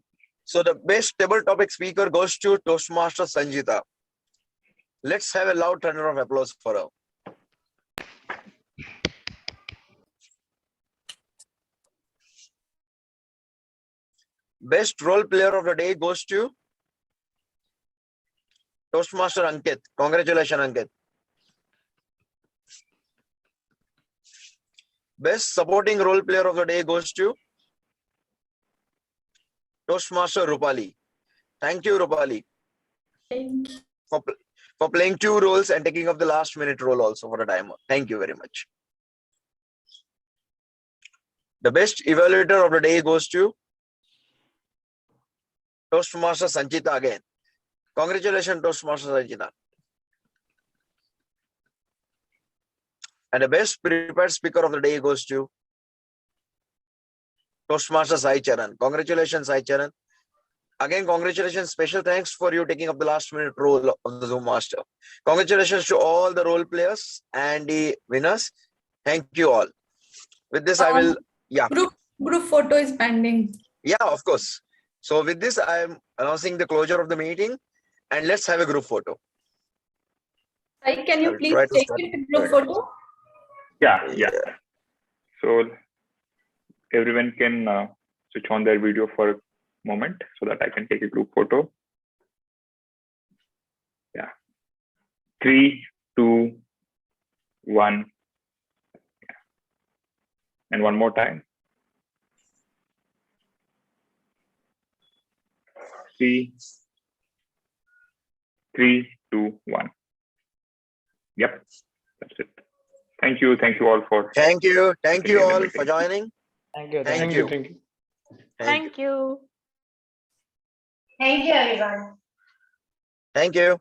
the best table topic speaker goes to Toastmaster Sanjita. Let's have a loud thunder of applause for her. Best role player of the day goes to Toastmaster Ankit. Congratulations, Ankit. Best supporting role player of the day goes to Toastmaster Rupali. Thank you, Rupali. Thank you. For playing 2 roles and taking up the last minute role also for a timer. Thank you very much. The best evaluator of the day goes to Toastmaster Sanchita again. Congratulations, Toastmaster Sanchita. And the best prepared speaker of the day goes to Toastmaster Sai Charan. Congratulations, Sai Charan. Again, congratulations. Special thanks for you taking up the last minute role of the Zoom Master. Congratulations to all the role players and the winners. Thank you all. With this, I will, Group photo is pending. Yeah, of course. So with this, I am announcing the closure of the meeting, and let's have a group photo. Can you please take it group photo? yeah. So everyone can switch on their video for a moment so that I can take a group photo. Yeah. 3, 2, 1. And one more time. 3, 2, 1. Yep, that's it. Thank you all for. Thank you all for joining. Thank you. Thank you. Thank you. Thank you, everyone. Thank you.